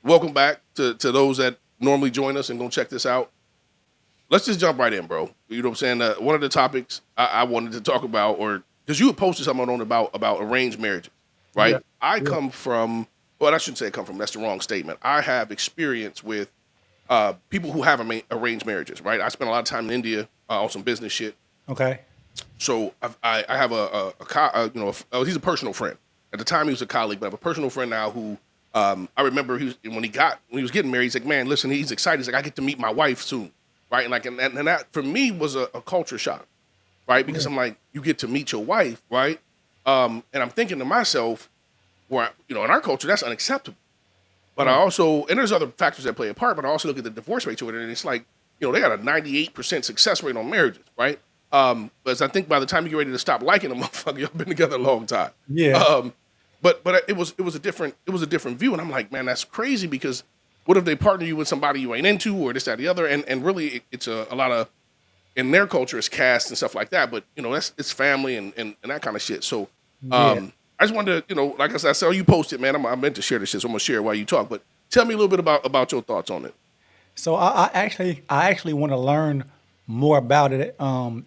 welcome back to those that normally join us and go check this out. Let's just jump right in, bro. You know what I'm saying? One of the topics I wanted to talk about, or because you had posted something on about arranged marriages, Yeah, right? I yeah, come from, well, I shouldn't say I come from. That's the wrong statement. I have experience with people who have arranged marriages, right? I spent a lot of time in India on some business shit. okay. So I have he's a personal friend. At the time he was a colleague, but I have a personal friend now who I remember when he was getting married. He's like, man, listen, he's excited. He's like, I get to meet my wife soon, right? And that for me was a culture shock, right? Because Yeah, I'm like, you get to meet your wife, right? And I'm thinking to myself, in our culture that's unacceptable. But I right. also, and there's other factors that play a part, but I also look at the divorce rate to it, and it's like, they got a 98% success rate on marriages, right? But I think by the time you get ready to stop liking a motherfucker, y'all been together a long time. Yeah, Um, but it was a different view, and I'm like, man, that's crazy because what if they partner you with somebody you ain't into or this, that, the other, and really it's a lot of in their culture it's caste and stuff like that, but that's it's family and that kind of shit. So yeah. I just wanted to, like I said, I saw you posted, man. I meant to share this shit, so I'm gonna share it while you talk. But tell me a little bit about your thoughts on it. So I actually want to learn more about it,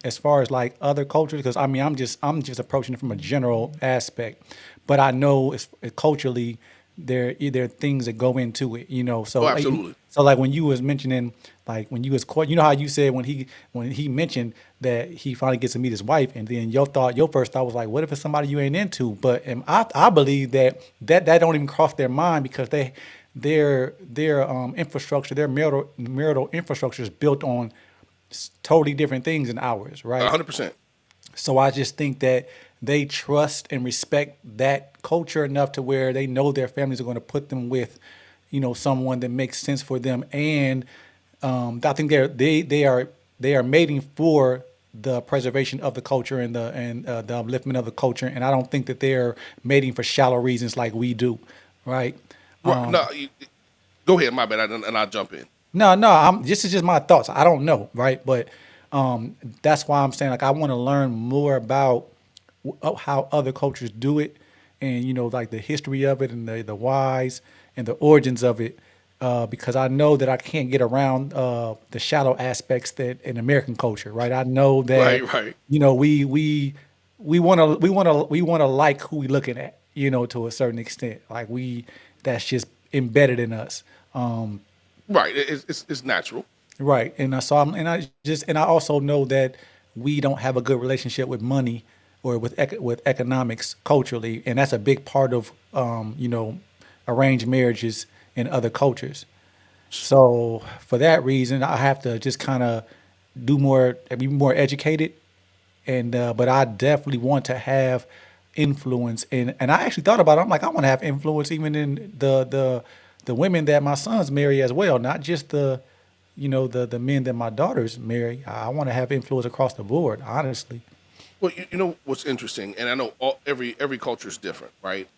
as far as like other cultures, because I mean I'm just approaching it from a general aspect, but I know culturally there are things that go into it, Oh, So absolutely. so like when you was mentioning, like when you was court, how you said when he mentioned that he finally gets to meet his wife, and then your first thought was like, what if it's somebody you ain't into? But I believe that don't even cross their mind, because their infrastructure, their marital infrastructure is built on totally different things than ours, right? 100%. So I just think that they trust and respect that culture enough to where they know their families are going to put them with, someone that makes sense for them. And I think they are mating for the preservation of the culture and the upliftment of the culture. And I don't think that they're mating for shallow reasons like we do, right? Right. No, go ahead. My bad, and I'll jump in. No, no, this is just my thoughts. I don't know, right? But that's why I'm saying, like, I want to learn more about how other cultures do it, and like the history of it, and the whys and the origins of it, because I know that I can't get around the shallow aspects that in American culture, right? I know that Right, right, we want to like who we looking at, to a certain extent. Like that's just embedded in us. right. It's natural. Right. And I also know that we don't have a good relationship with money or with economics culturally, and that's a big part of arranged marriages in other cultures. So for that reason, I have to just kind of be more educated, and but I definitely want to have influence, and I actually thought about it. I'm like, I want to have influence even in the women that my sons marry as well, not just the men that my daughters marry. I want to have influence across the board, honestly. Well, you know what's interesting, and I know every culture is different, right?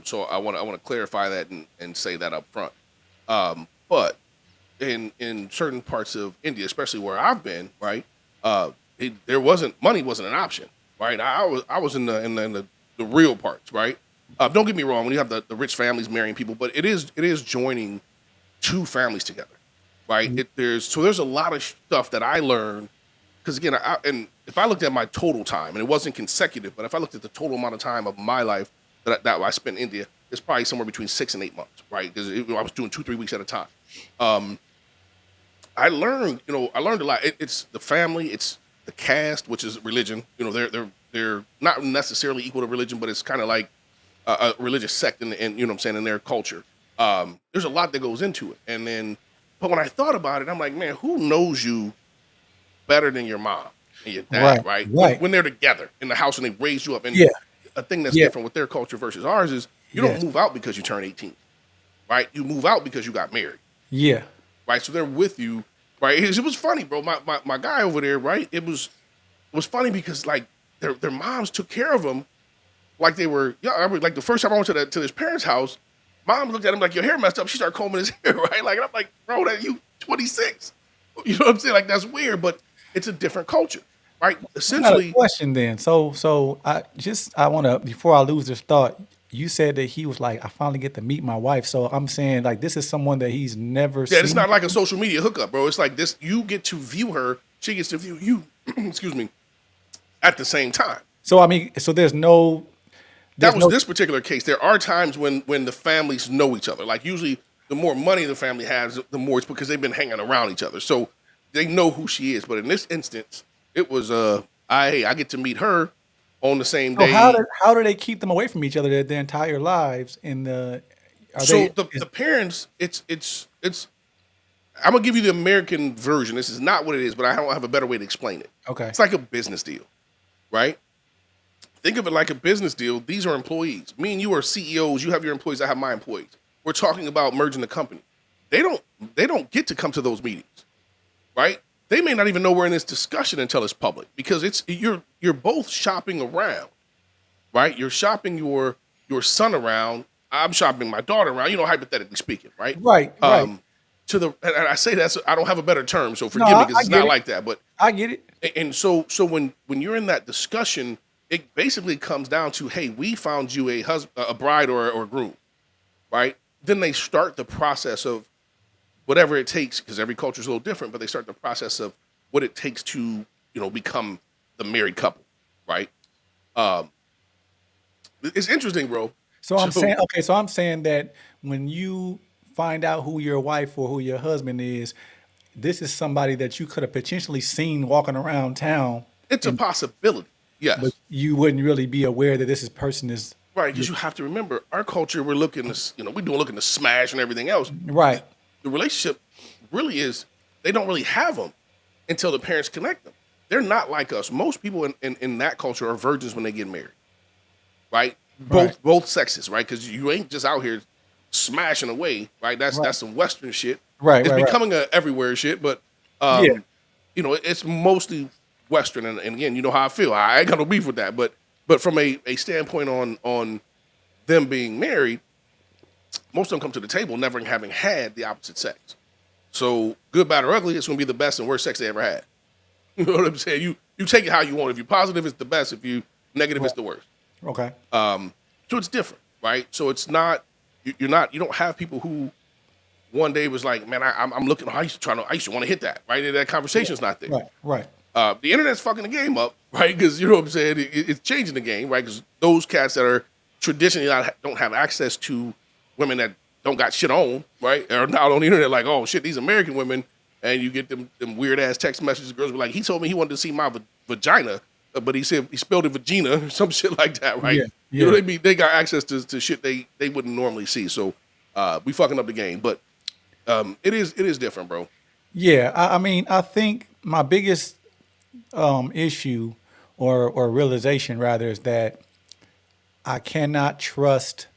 So I want to clarify that and say that up front. But in certain parts of India, especially where I've been, right? There wasn't money wasn't an option, right? I was in the real parts, right? Don't get me wrong. When you have the rich families marrying people, but it is joining two families together, right? There's a lot of stuff that I learned because again, and if I looked at my total time, and it wasn't consecutive, but if I looked at the total amount of time of my life that I spent in India, it's probably somewhere between 6 and 8 months, right? Because I was doing 2 3 weeks at a time. Um, I learned a lot. It's the family, it's the caste, which is religion. They're not necessarily equal to religion, but it's kind of like a religious sect in what I'm saying in their culture. There's a lot that goes into it, and then, but when I thought about it, I'm like, man, who knows you better than your mom and your Right, dad, right? When right. when they're together in the house and they raised you up, and Yeah, a thing that's yeah, different with their culture versus ours is you don't yes, move out because you turn 18, right? You move out because you got married, yeah, right? So they're with you, right? It was funny, bro. My guy over there, right? It was funny because like their moms took care of them like they were. Yeah, I mean, like the first time I went to his parents' house, mom looked at him like your hair messed up. She started combing his hair, right? Like and I'm like, bro, that you 26. You know what I'm saying? Like that's weird, but it's a different culture, right? I got a Essentially, question then. So I want to, before I lose this thought, you said that he was like, I finally get to meet my wife. So I'm saying like this is someone that he's never Yeah, it's seen. not like a social media hookup, bro. It's like this: you get to view her, she gets to view you. Excuse me, at the same time. So I mean, so That there's was no this particular case. There are times when the families know each other. Like usually, the more money the family has, the more it's because they've been hanging around each other, so they know who she is. But in this instance, it was I get to meet her on the same so day. how do they keep them away from each other their entire lives? In the are So they the parents, it's. I'm gonna give you the American version. This is not what it is, but I don't have a better way to explain it. okay? It's like a business deal, right? Think of it like a business deal. These are employees. Me and you are CEOs. You have your employees. I have my employees. We're talking about merging the company. They don't they don't get to come to those meetings, right? They may not even know we're in this discussion until it's public because it's you're both shopping around, right? You're shopping your son around. I'm shopping my daughter around. Hypothetically speaking, right? Right, right. To the and I say that so I don't have a better term, so No, forgive me because I it's get not it. like that. But I get it. and so when you're in that discussion, it basically comes down to, hey, we found you a bride or groom, right? Then they start the process of whatever it takes because every culture is a little different, but they start the process of what it takes to become the married couple, right? Um, it's interesting, bro. So I'm So saying, okay, so I'm saying that when you find out who your wife or who your husband is, this is somebody that you could have potentially seen walking around town, it's a and possibility, but yes. you wouldn't really be aware that this person is Right, because you have to remember our culture. We're looking to, we're looking to smash and everything else. right, The relationship really is they don't really have them until the parents connect them. They're not like us. Most people in that culture are virgins when they get married, right? right, Both sexes, right? Because you ain't just out here smashing away, right? right, That's some Western shit. right, It's right, right. becoming a everywhere shit, but Yeah, it's mostly Western. And again, you know how I feel. I ain't got no beef with that, but from a standpoint on them being married, most of them come to the table never having had the opposite sex. So good, bad, or ugly, it's gonna be the best and worst sex they ever had. You know what I'm saying? You take it how you want. If you're positive, it's the best. If you negative, it's right. the worst. Okay. So it's different, right? So it's not you don't have people who one day was like, man, I'm looking. I used to want to hit that, right? And that conversation's not there. Right, right, The internet's fucking the game up, right? Because you know what I'm saying. It's changing the game, right? Because those cats that are traditionally don't have access to women that don't got shit on, right? Are now on the internet like, oh shit, these American women, and you get them weird ass text messages. Girls be like, he told me he wanted to see my vagina, but he said he spelled it vagina or some shit like that, right? yeah, You know yeah, what I mean? They got access to shit they wouldn't normally see. So we fucking up the game, but it is different, bro. yeah. I mean, I think my biggest issue or realization rather is that I cannot trust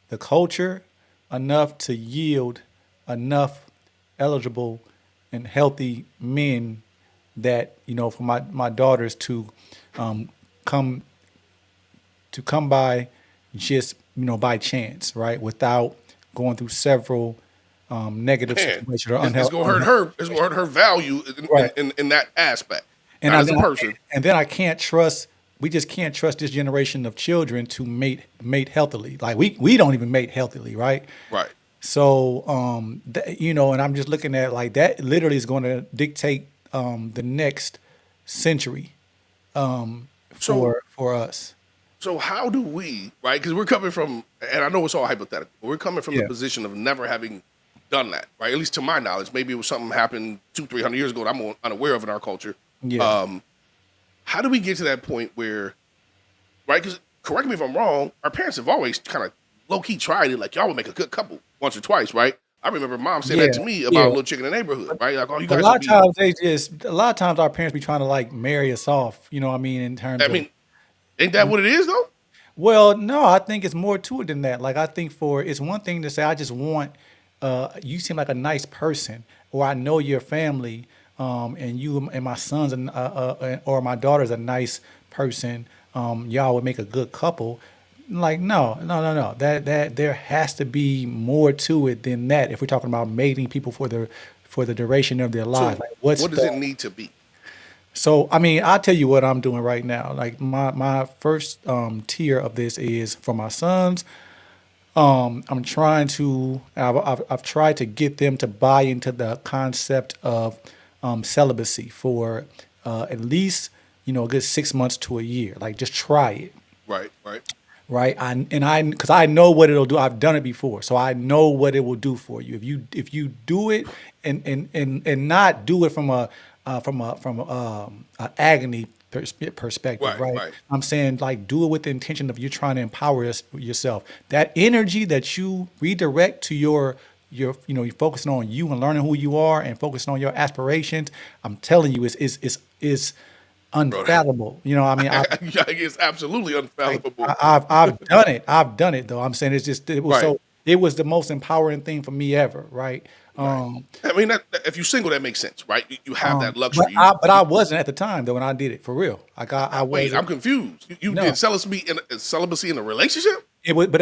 the culture enough to yield enough eligible and healthy men that for my daughters um, come come by just by chance, right, without going through several negative Man, situations or it's gonna hurt her. It's gonna hurt her value right. in that aspect, And not I as a then person. I can't trust. We just can't trust this generation of children to mate healthily. Like we don't even mate healthily, right? Right. So and I'm just looking at like that. Literally is going to dictate the next century So for us. so how do we, right? Because we're coming from, and I know it's all hypothetical. We're coming from the Yeah. position of never having done that, right? At least to my knowledge. Maybe it was something happened 200-300 years ago that I'm unaware of in our culture. Yeah. Um, how do we get to that point where, right? Because correct me if I'm wrong. Our parents have always kind of low key tried it. Like y'all would make a good couple once or twice, right? I remember mom saying that Yeah. to me about a Yeah. little chick in the neighborhood, right? Like, oh, you A guys lot would of be. times a lot of times our parents be trying to like marry us off. You know what I mean? In I terms of mean, ain't that what it is though? well, no, I think it's more to it than that. Like I think for it's one thing to say I just want you seem like a nice person, or I know your family, and you and my sons and or my daughter's a nice person. Y'all would make a good couple. Like no, no, no, no. That there has to be more to it than that. If we're talking about mating people for the duration of their lives, So like what's what does it the need to be? So I mean, I'll tell you what I'm doing right now. Like my first tier of this is for my sons. I'm trying to. I've tried to get them to buy into the concept of celibacy for at least a good 6 months to a year. Like just try it, Right, right, right? I because I know what it'll do. I've done it before, so I know what it will do for you. If you do it and not do it from a agony perspective, right, right? right. I'm saying like do it with the intention of you trying to empower yourself. That energy that you redirect to you're focusing on you and learning who you are and focusing on your aspirations. I'm telling you, is Bro, unfathomable. I mean, it's absolutely unfathomable. I've done it. I've done it though. I'm saying Right, it was the most empowering thing for me ever, right? right. I mean, if you're single, that makes sense, right? You have that But luxury. I wasn't at the time though when I did it for real. Like I Wait, I'm wasn't. confused. You No, did celibacy in a relationship? but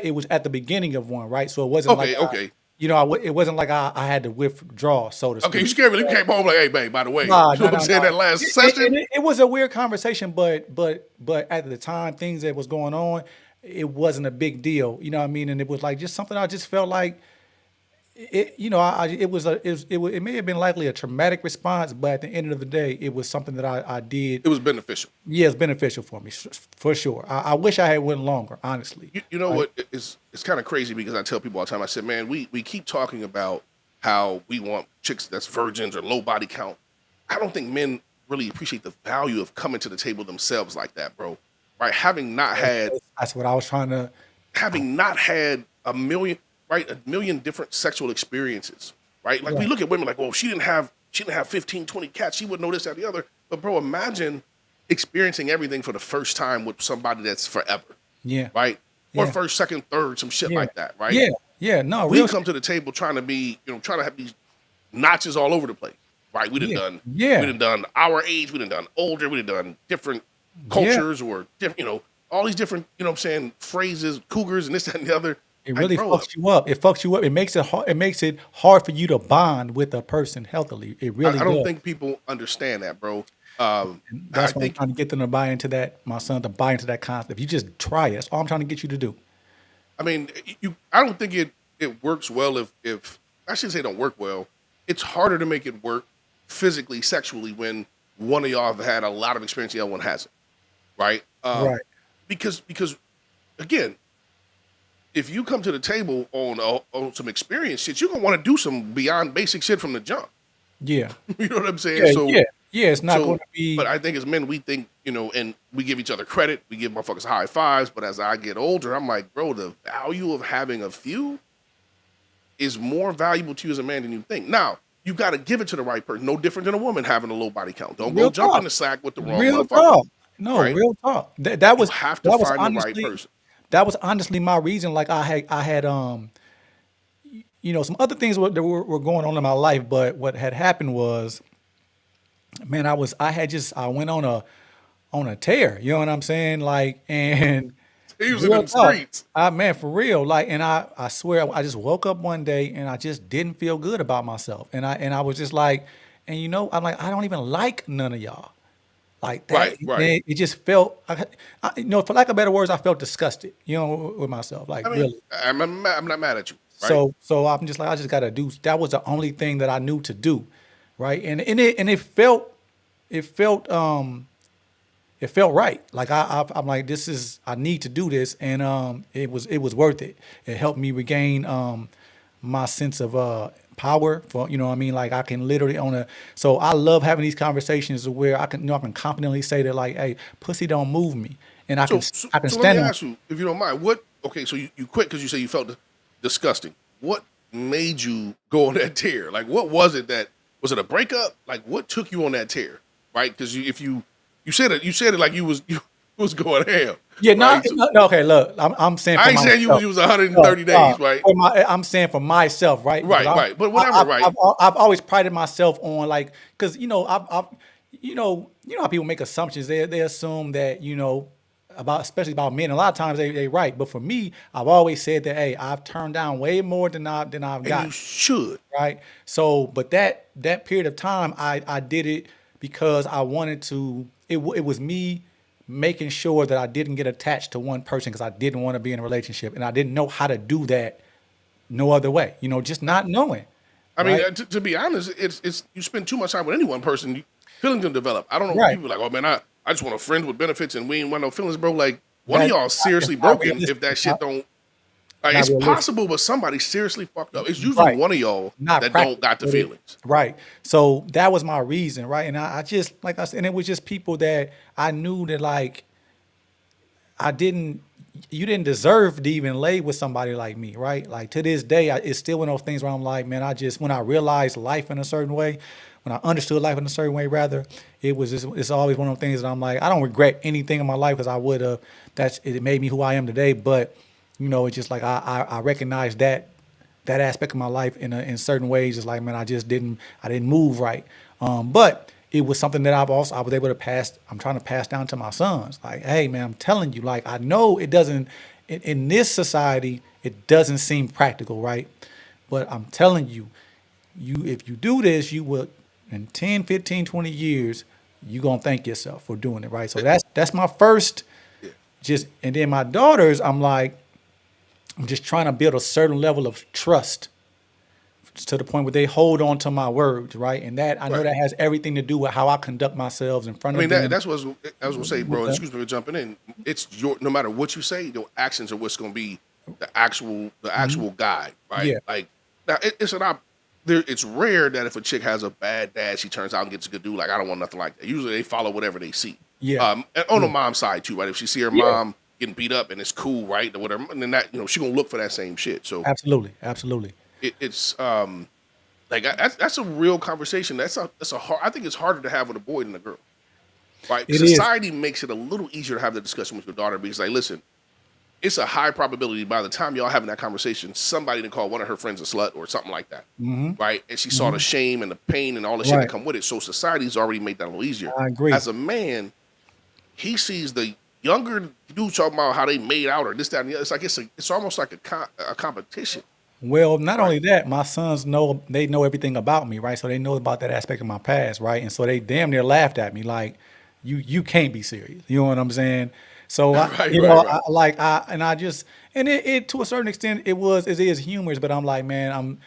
it was at the beginning of one, right? So it wasn't like Okay, okay, it wasn't like I had to withdraw, so to okay. You speak. scared me. You came home like, hey, babe. By the way, Nah, you know no, what I'm no, saying? no. That last And session. it was a weird conversation, but at the time, things that was going on, it wasn't a big deal. You know what I mean? And it was like just something I just felt like it. It was it may have been likely a traumatic response, but at the end of the day, it was something that I did. It was beneficial. Yeah, it's beneficial for me for sure. I wish I had went longer, honestly. You know Right? what? It's kind of crazy because I tell people all the time. I said, man, we keep talking about how we want chicks that's virgins or low body count. I don't think men really appreciate the value of coming to the table themselves like that, bro. Right? That's what I was trying to. Having not had a million different sexual experiences, right? Like we Right. look at women like, well, she didn't have 15, 20 cats, she wouldn't know this, that, the other. But bro, imagine experiencing everything for the first time with somebody that's forever, Yeah. right? Or Yeah. first, second, third, some shit Yeah. like that, right? Yeah. Yeah. No, We real come shit. to the table trying to be, trying to have these notches all over the place, right? Yeah. Yeah. We done done our age, we done older, we done done different Yeah. cultures or different, all these different, what I'm saying, phrases, cougars and this, that, and the other. It Like, really bro, fucks you up. It fucks you up. It makes it hard. It makes it hard for you to bond with a person healthily. It really I don't does. think people understand that, bro. And I that's what I'm think, trying to get them to buy into that. My son to buy into that concept. If you just try it, that's all I'm trying to get you to do. I mean, I don't think it works well if I shouldn't say it don't work well. It's harder to make it work physically, sexually when one of y'all have had a lot of experience, the other one hasn't, right? Right. Because again, if you come to the table on some experience shit, you're gonna want to do some beyond basic shit from the jump. Yeah. You know what I'm saying? Yeah. Yeah. Yeah. It's not going So, to but be. I think as men, we think, and we give each other credit. We give motherfuckers high fives. But as I get older, I'm like, bro, the value of having a few is more valuable to you as a man than you think. Now, you got to give it to the right person. No different than a woman having a low body count. Don't go Real jump in talk. the sack with the wrong Real motherfucker, talk. No, right? real talk. That You was have to that was find the right honestly person. that was honestly my reason. Like I had some other things were going on in my life, but what had happened was, man, I went on a tear. You know what I'm saying? Like, and He was in real them talk, streets. man, for real. Like, and I swear, I just woke up one day and I just didn't feel good about myself, and I was just like, and I'm like, I don't even like none of y'all. Like that, Right, right. it just felt, for lack of better words, I felt disgusted, with myself, like I mean, really. I'm not mad at you, right? So I'm just like, I just gotta do. That was the only thing that I knew to do, right? And it felt right. Like I'm like, I need to do this, and it was worth it. It helped me regain my sense of power for what I mean. Like I can literally so I love having these conversations where I can confidently say that like, hey, pussy don't move me, and I can So, so, I can so let me stand on. ask you, if you don't mind, what? Okay, so you quit because you say you felt disgusting. What made you go on that tear? Like, what was it that was it a breakup? Like, what took you on that tear? Right? Because if you said it like you was going ham, Yeah, no, right? So no, okay. Look, I'm saying I for ain't saying myself. you was No, 130 days, right? I'm saying for myself, right? Because Right, I, right. But I, whatever, I've, right? I've, I've always prided myself on like, because I've, how people make assumptions. They assume that especially about men. A lot of times they right, but for me, I've always said that hey, I've turned down way more than I've And you gotten. should. Right. So, but that period of time, I did it because I wanted to. It was me making sure that I didn't get attached to one person because I didn't want to be in a relationship, and I didn't know how to do that no other way. Just not knowing, I mean, right? to be honest, it's you spend too much time with any one person, feelings gonna develop. I don't know. Right. People are like, oh man, I just want a friend with benefits, and we ain't want no feelings, bro. Like one of That y'all it's seriously not broken realistic. if that It's shit don't. Like, not it's realistic. possible, but somebody seriously fucked up. It's usually Right. one of y'all Not that don't got the practical. feelings. Right. So that was my reason, right? And I just like I said, and it was just people that I knew that like I didn't you didn't deserve to even lay with somebody like me, right? Like to this day, it's still one of those things where I'm like, man, when I realized life in a certain way, when I understood life in a certain way, rather, it's always one of those things that I'm like, I don't regret anything in my life because I would have. It made me who I am today. But it's just like I recognize that aspect of my life in certain ways. Just like, man, I didn't move right. But it was something that I was able to pass. I'm trying to pass down to my sons. Like, hey, man, I'm telling you, like, I know it doesn't in this society, it doesn't seem practical, right? But I'm telling you, if you do this, you will in 10, 15, 20 years, you're gonna thank yourself for doing it, right? So that's my first Yeah. and then my daughters, I'm just trying to build a certain level of trust to the point where they hold on to my words, right? And that I know Right. that has everything to do with how I conduct myself in front I of mean, them. that's what I was gonna say, With bro. the, Excuse me for jumping in. It's your no matter what you say, your actions are what's gonna be the actual guide, right? yeah, Like now, it's an op. There, it's rare that if a chick has a bad dad, she turns out and gets a good dude. Like I don't want nothing like that. Usually they follow whatever they see. yeah, And on the yeah, mom side too, right? If she see her yeah. mom getting beat up and it's cool, right, or whatever, and then that she gonna look for that same shit. So Absolutely, absolutely. it's like that's a real conversation. That's a hard. I think it's harder to have with a boy than a girl, right? It is. Society makes it a little easier to have the discussion with your daughter because, like, listen, it's a high probability by the time y'all having that conversation, somebody to call one of her friends a slut or something like that, Hmm. right? And she saw the Hmm. shame and the pain and all the shit that Right. come with it. So society's already made that a little easier. I agree. As a man, he sees the younger dude talking about how they made out or this, that, and the other. It's like it's almost like a competition, Well, not right? only that, my sons know everything about me, right? So they know about that aspect of my past, right? And so they damn near laughed at me like, you can't be serious. You know what I'm saying? So Right, right, right. it to a certain extent it is humorous, but I'm like, man,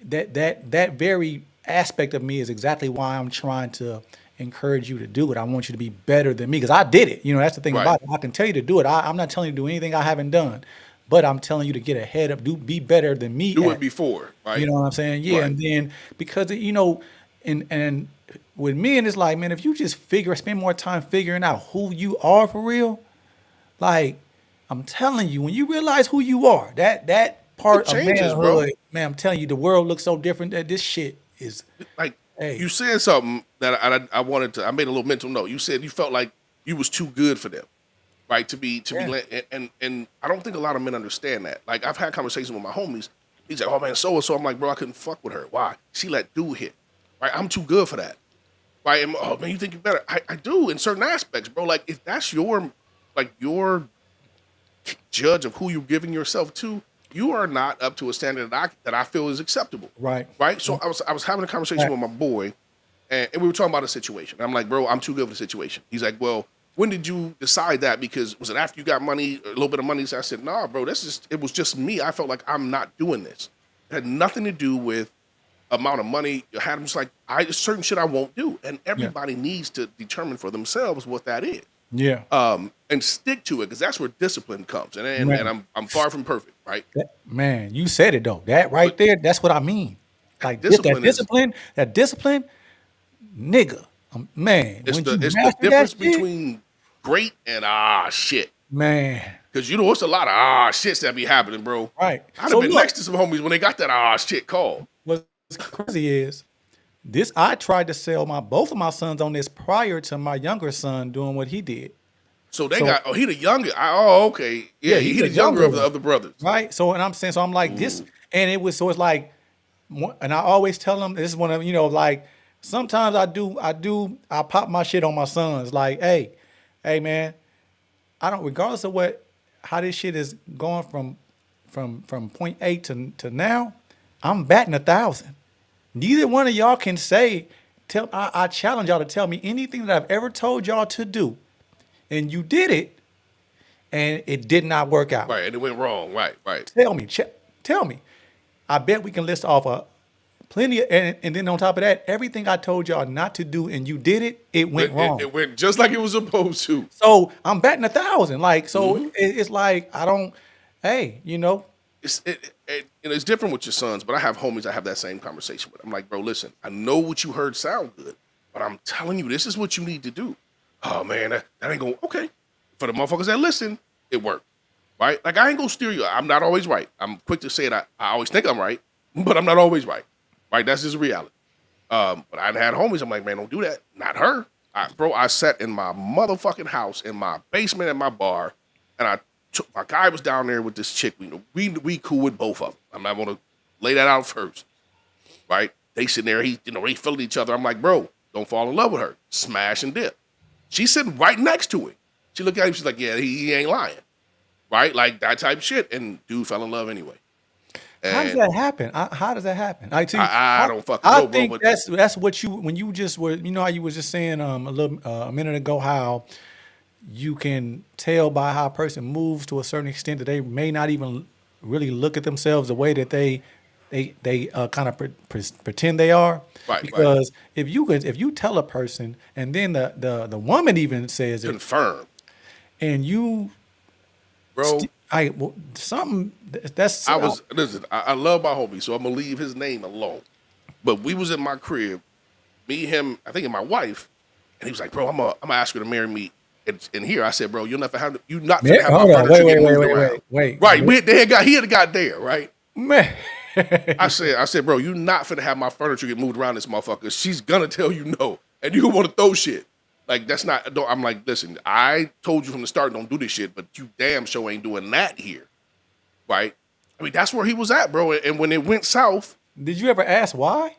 that very aspect of me is exactly why I'm trying to encourage you to do it. I want you to be better than me because I did it. That's the thing Right. about it. I can tell you to do it. I'm not telling you to do anything I haven't done, but I'm telling you to get ahead of be better than me Do at it before, you right? know what I'm saying? Yeah, Right. and then because and with me, and it's like, man, if you just spend more time figuring out who you are for real, like I'm telling you, when you realize who you are, that It part of changes, bro. manhood, man, I'm telling you, the world looks so different. That this shit is, Like you hey, said something that I wanted to. I made a little mental note. You said you felt like you was too good for them, right? To be yeah, and I don't think a lot of men understand that. Like I've had conversations with my homies. He's like, oh man, so and so. I'm like, bro, I couldn't fuck with her. Why? She let dude hit. Right? I'm too good for that. Right? And, oh man, you think you're better? I do in certain aspects, bro. Like if that's your judge of who you're giving yourself to, you are not up to a standard that I feel is acceptable. right, Right? So yeah, I was having a conversation right, with my boy, and we were talking about a situation. I'm like, bro, I'm too good for the situation. He's like, well, when did you decide that? Because was it after you got money, a little bit of money? So I said, nah, bro, it was just me. I felt like I'm not doing this. It had nothing to do with amount of money. I had just like certain shit I won't do, and yeah, everybody needs to determine for themselves what that is, yeah, and stick to it because that's where discipline comes. And man. I'm far from perfect, right? Man, you said it though. That But right there, that's what I mean. Like this, discipline is that discipline, nigga. Man, it's when the you it's the master that difference shit, between great and shit. man. Because it's a lot of shits that be happening, bro. Right. I'd have So been look, next to some homies when they got that shit called. what's crazy is this. I tried to sell my both of my sons on this prior to my younger son doing what he did. So they So got he the younger. Okay, yeah, yeah, he he's the a younger younger of the one, of the brothers. right? So and I'm saying, so I'm like this, Ooh, and it was so it's like, and I always tell them this is one of like sometimes I pop my shit on my sons like, hey man, I don't regardless of how this shit is going from point A to now, I'm batting 1,000. Neither one of y'all can say I challenge y'all to tell me anything that I've ever told y'all to do, and you did it, and it did not work out. Right, and it went wrong. Right, right. Tell me, tell me. I bet we can list off plenty of, and then on top of that, everything I told y'all not to do, and you did it, it went wrong. It went just like it was supposed to. So I'm betting 1,000. Like, so it's like I don't. Hey, you know, It's different with your sons, but I have homies I have that same conversation with. I'm like, bro, listen, I know what you heard sound good, but I'm telling you, this is what you need to do. Oh man, that ain't going okay. For the motherfuckers that listen, it worked. Right? Like I ain't gonna steer you. I'm not always right. I'm quick to say it. I always think I'm right, but I'm not always right. Right? That's just reality. But I had homies, I'm like, man, don't do that. Not her. I sat in my motherfucking house, in my basement at my bar, and my guy was down there with this chick. We cool with both of them. I'm not gonna lay that out first, right? They sitting there, they feeling each other. I'm like, bro, don't fall in love with her. Smash and dip. She's sitting right next to him. She looked at him. She's like, yeah, he ain't lying, right? Like that type of shit. And dude fell in love anyway. how does that happen? How does that happen? I don't fucking I know, bro. think But that's what you when you just were. You know how you was just saying a minute ago how you can tell by how a person moves to a certain extent that they may not even really look at themselves the way that they kind of pretend they are. Right, Because if you tell a person and then the woman even says it confirm, and you bro. something that's I love my homie, so I'm gonna leave his name alone. But we was in my crib, me, him, I think, and my wife, and he was like, bro, I'm gonna ask her to marry me. And here I said, bro, you're not finna have my hold on, furniture get moved wait, around. wait. Right, he had got there, right? Man. I said, bro, you're not finna have my furniture get moved around this motherfucker. She's gonna tell you no, and you want to throw shit. Like that's not. I'm like, listen, I told you from the start, don't do this shit, but you damn sure ain't doing that here, right? I mean, that's where he was at, bro. And when it went south, Did you ever ask why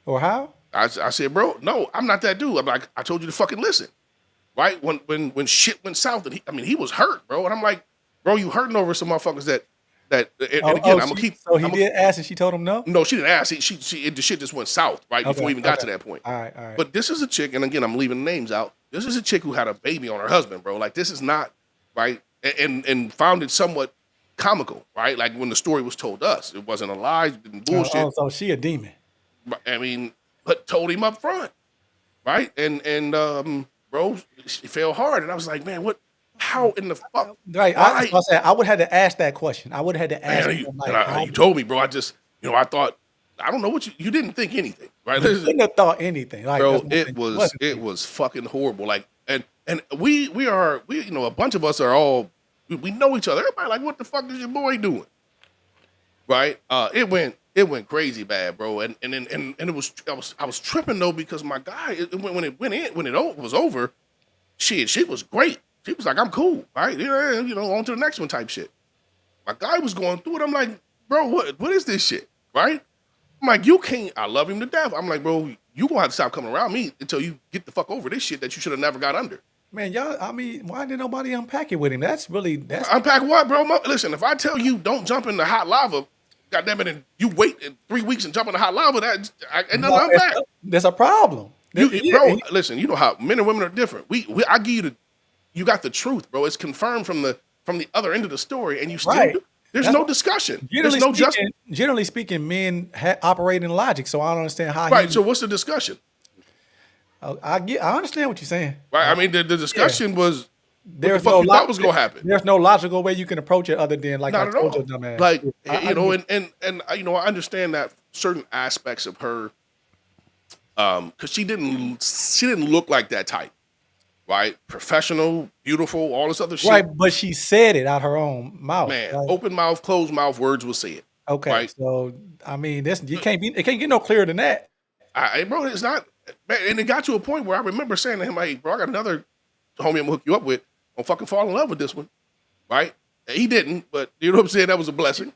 or how? I said, bro, no, I'm not that dude. I'm like, I told you to fucking listen, right? When shit went south, and he was hurt, bro. And I'm like, bro, you hurting over some motherfuckers that. And again, I'm gonna keep. So he did ask, and she told him no. No, she didn't ask. The shit just went south right before we even got to that point. All right. But this is a chick, and again, I'm leaving names out. This is a chick who had a baby on her husband, bro. Like this is not right, and found it somewhat comical, right? Like when the story was told us, it wasn't a lie, it didn't bullshit. So she a demon. I mean, but told him up front, right? And bro, she fell hard, and I was like, man, what? How in the fuck? Right. I said I would have had to ask that question. I would have had to ask. You told me, bro. I just, I thought, I don't know what you didn't think anything, right? You couldn't have thought anything, like, bro. It was fucking horrible. Like, and we a bunch of us are all we know each other. Everybody like, what the fuck is your boy doing? Right? It went crazy bad, bro. And it was I was tripping though because my guy when it was over, shit was great. She was like, I'm cool, right? On to the next one type shit. My guy was going through it. I'm like, bro, what is this shit, right? I'm like, you can't, I love him to death. I'm like, bro, you gonna have to stop coming around me until you get the fuck over this shit that you should have never got under. Man, y'all, I mean, why did nobody unpack it with him? That's Unpack what, bro? Listen, if I tell you don't jump in the hot lava, goddamn it, and you wait 3 weeks and jump in the hot lava, and nothing unpack. There's a problem. Bro, listen, you know how men and women are different. I give you you got the truth, bro. It's confirmed from the other end of the story, and you still right. There's no discussion. There's no justice. Generally speaking, men operate in logic, so I don't understand how. Right. So what's the discussion? I understand what you're saying. Right. I mean, the discussion was there's what the fuck was gonna happen. There's no logical way you can approach it other than like not at all. Dumbass. Like and I understand that certain aspects of her, because she didn't look like that type. Right, professional, beautiful, all this other shit. Right, but she said it out her own mouth. Man, like, open mouth, closed mouth, words will say it. Okay, right? So I mean, it can't get no clearer than that. Bro, it's not. Man, and it got to a point where I remember saying to him, "Like, bro, I got another homie I'm gonna hook you up with. Don't fucking fall in love with this one." Right? He didn't, but you know what I'm saying. That was a blessing.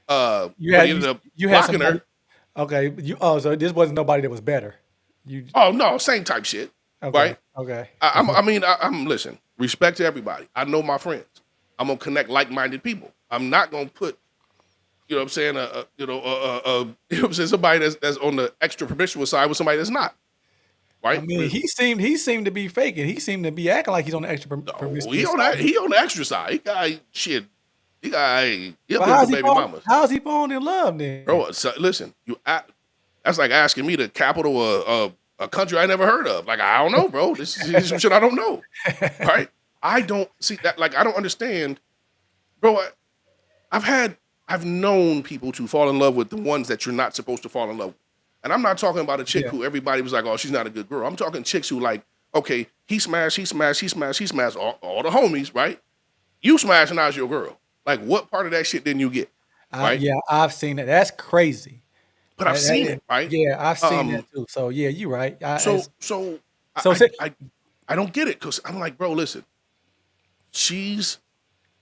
He ended up blocking her. Okay, so this wasn't nobody that was better. Oh no, same type shit. Okay, right? Okay. I'm listen, respect to everybody. I know my friends. I'm gonna connect like-minded people. I'm not gonna put, you know what I'm saying, somebody that's on the extra promiscuous side with somebody that's not. I right? mean, he seemed to be faking. He seemed to be acting like he's on the extra Oh, he promiscuous on that. side. He on the extra side. He got shit. He got. He up But there with the baby mamas, how's he falling in love then? bro. So, listen, that's like asking me the capital of a country I never heard of. Like I don't know, bro. This is some shit I don't know, right? I don't see that. Like I don't understand, bro. I've known people to fall in love with the ones that you're not supposed to fall in love with. And I'm not talking about a chick Yeah. who everybody was like, oh, she's not a good girl. I'm talking chicks who like, okay, he smashed, he smashed, he smashed, he smashed all the homies, right? You smashed and now it's your girl. Like, what part of that shit didn't you get, right? Yeah, I've seen that. That's crazy. But I've That seen is, it, right? yeah, I've seen that Um, too. So yeah, you're right. so so I So I, say, I, I don't get it because I'm like, bro, listen, she's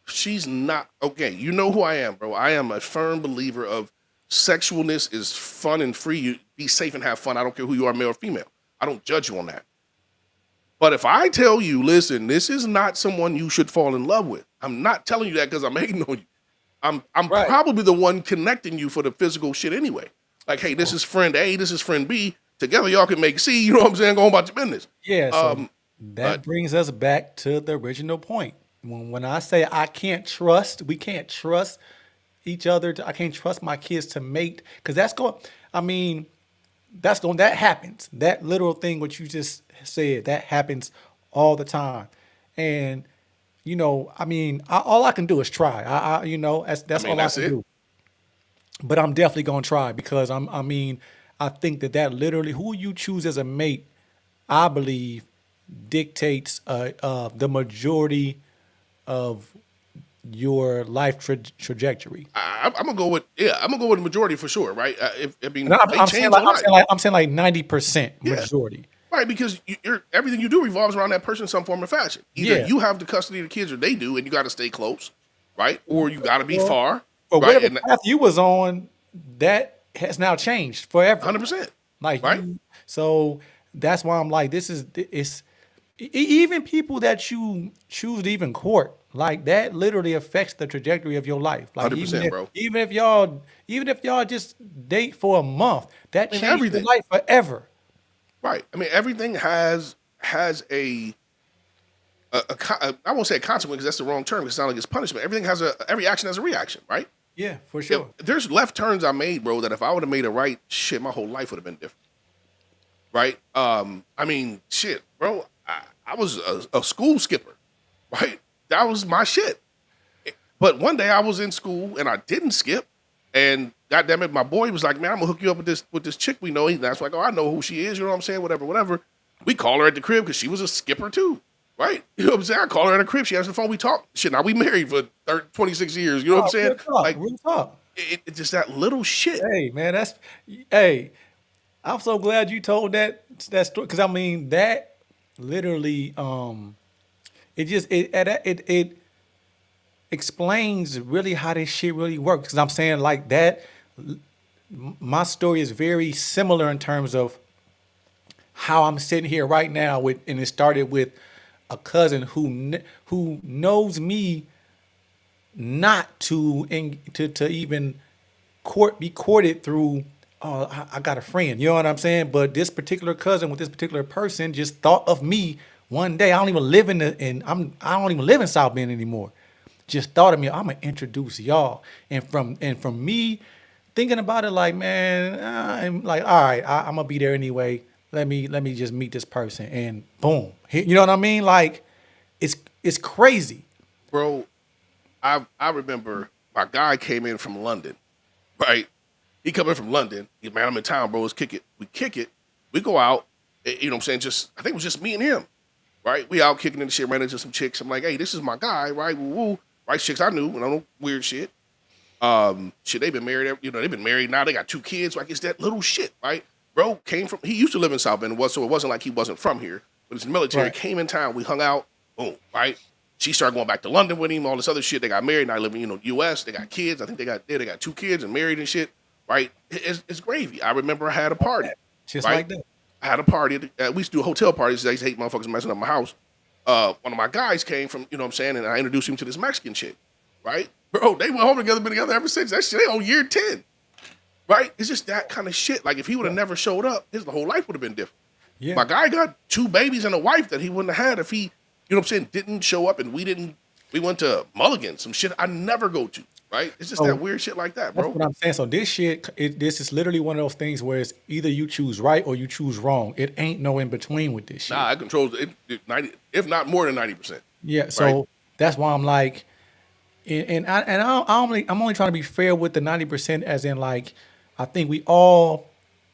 she's not okay. You know who I am, bro. I am a firm believer of sexualness is fun and free. You be safe and have fun. I don't care who you are, male or female. I don't judge you on that. But if I tell you, listen, this is not someone you should fall in love with. I'm not telling you that because I'm hating on you. I'm right. probably the one connecting you for the physical shit anyway. Like, hey, this is friend A, this is friend B. Together y'all can make C. You know what I'm saying? Go on about your business. Yeah, so Um, that brings us back to the original point. When I say we can't trust each other. I can't trust my kids to mate because that's going. I mean, that happens. That literal thing, what you just said, that happens all the time. And I mean, all I can do is try. I That's mean, all I that's can it. do. But I'm definitely gonna try because I mean, I think that literally who you choose as a mate, I believe, dictates the majority of your life trajectory. I'm gonna go with I'm gonna go with the majority for sure, right? If I And mean, I'm, they I'm saying change like your I'm life, saying like I'm saying like 90% yeah, majority. right? Because you're everything you do revolves around that person in some form or fashion. Either Yeah. you have the custody of the kids, or they do, and you got to stay close, right? Or you got to be Or, far, or right? whatever And path you was on, that has now changed forever. 100%, Like right? so that's why I'm like, even people that you choose to even court, like that literally affects the trajectory of your life. Like 100%, bro. even if y'all just date for a month, that I mean, changed your everything, life forever. right? I mean, everything has I won't say a consequence because that's the wrong term. Because it sounds like it's punishment. Everything has every action has a reaction, right? Yeah, for If sure. there's left turns I made, bro, that if I would have made a right, shit, my whole life would have been different, right? I mean, shit, bro, I was a school skipper, right? That was my shit. But one day I was in school and I didn't skip, and goddamn it, my boy was like, "Man, I'm gonna hook you up with this chick we know." And that's like, "Oh, I know who she is." You know what I'm saying? Whatever, whatever. We call her at the crib because she was a skipper too, right? You know what I'm saying? I call her at the crib. She answers the phone. We talk. Shit, now we married for 26 years. You know what I'm Oh, saying? real talk, Like real talk. it's just that little shit. Hey, man, hey. I'm so glad you told that story because I mean that literally it explains really how this shit really works. Because I'm saying like that, my story is very similar in terms of how I'm sitting here right now with, and it started with a cousin who knows me not to even be courted through. Oh, I got a friend. You know what I'm saying? But this particular cousin with this particular person just thought of me one day. I don't even live I don't even live in South Bend anymore. Just thought of me. I'm gonna introduce y'all. And from me thinking about it, like man, I'm like, all right, I'm gonna be there anyway. Let me just meet this person, and boom. You know what I mean? Like, it's crazy. Bro, I remember my guy came in from London, right? He come in from London. He's man, I'm in town, bro. Let's kick it. We kick it. We go out. You know what I'm saying? Just I think it was just me and him, right? We out kicking in the shit, ran into some chicks. I'm like, hey, this is my guy, right? Woo woo. Right, chicks I knew, and I know weird shit. Shit, they've been married. You know, they've been married now. They got 2 kids. Like it's that little shit, right? Bro came from. He used to live in South Bend, so it wasn't like he wasn't from here. But he's military. Right. Came in town. We hung out. Boom, right? She started going back to London with him. All this other shit. They got married. Now live in U.S. They got kids. I think they got 2 kids and married and shit. Right? It's gravy. I remember I had a party. Just Right? like that. I had a party. We used to do hotel parties. I used to hate motherfuckers messing up my house. One of my guys came from, you know what I'm saying, and I introduced him to this Mexican chick. Right? Bro, they went home together, been together ever since. That shit, they on year 10. Right? It's just that kind of shit. Like if he would have never showed up, the whole life would have been different. Yeah. My guy got 2 babies and a wife that he wouldn't have had if he, you know what I'm saying, didn't show up and we went to Mulligan, some shit I never go to, right? It's just that So weird shit like that, that's bro. what I'm saying. So this shit, this is literally one of those things where it's either you choose right or you choose wrong. It ain't no in between with this shit. Nah, it controls it 90, if not more than 90%, Yeah. right? So that's why I'm like, I'm only trying to be fair with the 90%, as in like, I think we all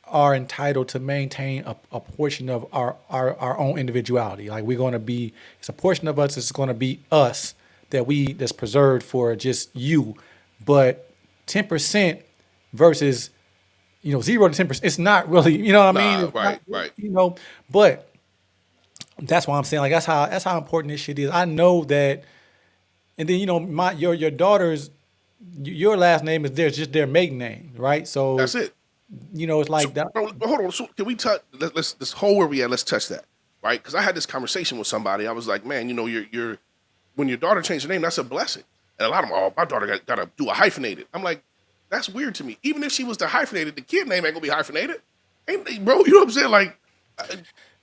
are entitled to maintain a portion of our own individuality. Like we're going to be, it's a portion of us. It's going to be us that's preserved for just you, but 10% versus 0 to 10%. It's not really, you know what I mean? Nah, It's not, right, right. but that's why I'm saying like that's how important this shit is. I know that, and then your daughters, your last name is theirs, just their maiden name, right? So That's it. it's So, like that. bro, hold on. So, can we touch? Let's this whole where we at. Let's touch that, right? Because I had this conversation with somebody. I was like, man, you're when your daughter changed her name, that's a blessing. And a lot of them, oh, my daughter got to do a hyphenated. I'm like, that's weird to me. Even if she was the hyphenated, the kid name ain't gonna be hyphenated, ain't they, bro? You know what I'm saying? Like, uh,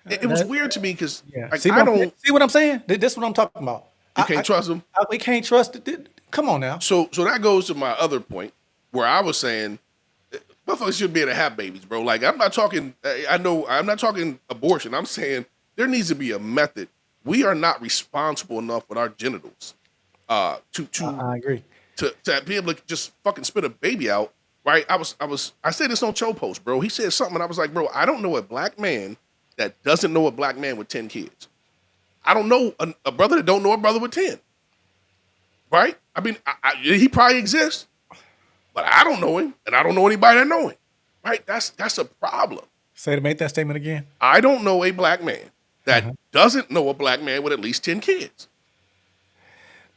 it was That, weird to me because yeah. like I don't, See what I'm saying? This is what I'm talking about. you can't trust them. We can't trust it. Come on now. So that goes to my other point where I was saying motherfuckers should be able to have babies, bro. Like I'm not talking. I know I'm not talking abortion. I'm saying there needs to be a method. We are not responsible enough with our genitals to I agree. to be able to just fucking spit a baby out. Right? I said this on Cho Post, bro. He said something, and I was like, bro, I don't know a black man that doesn't know a black man with 10 kids. I don't know a brother that don't know a brother with 10. Right? I mean, he probably exists, but I don't know him, and I don't know anybody that know him. Right? That's a problem. Make that statement again. I don't know a black man that Uh-huh. doesn't know a black man with at least 10 kids.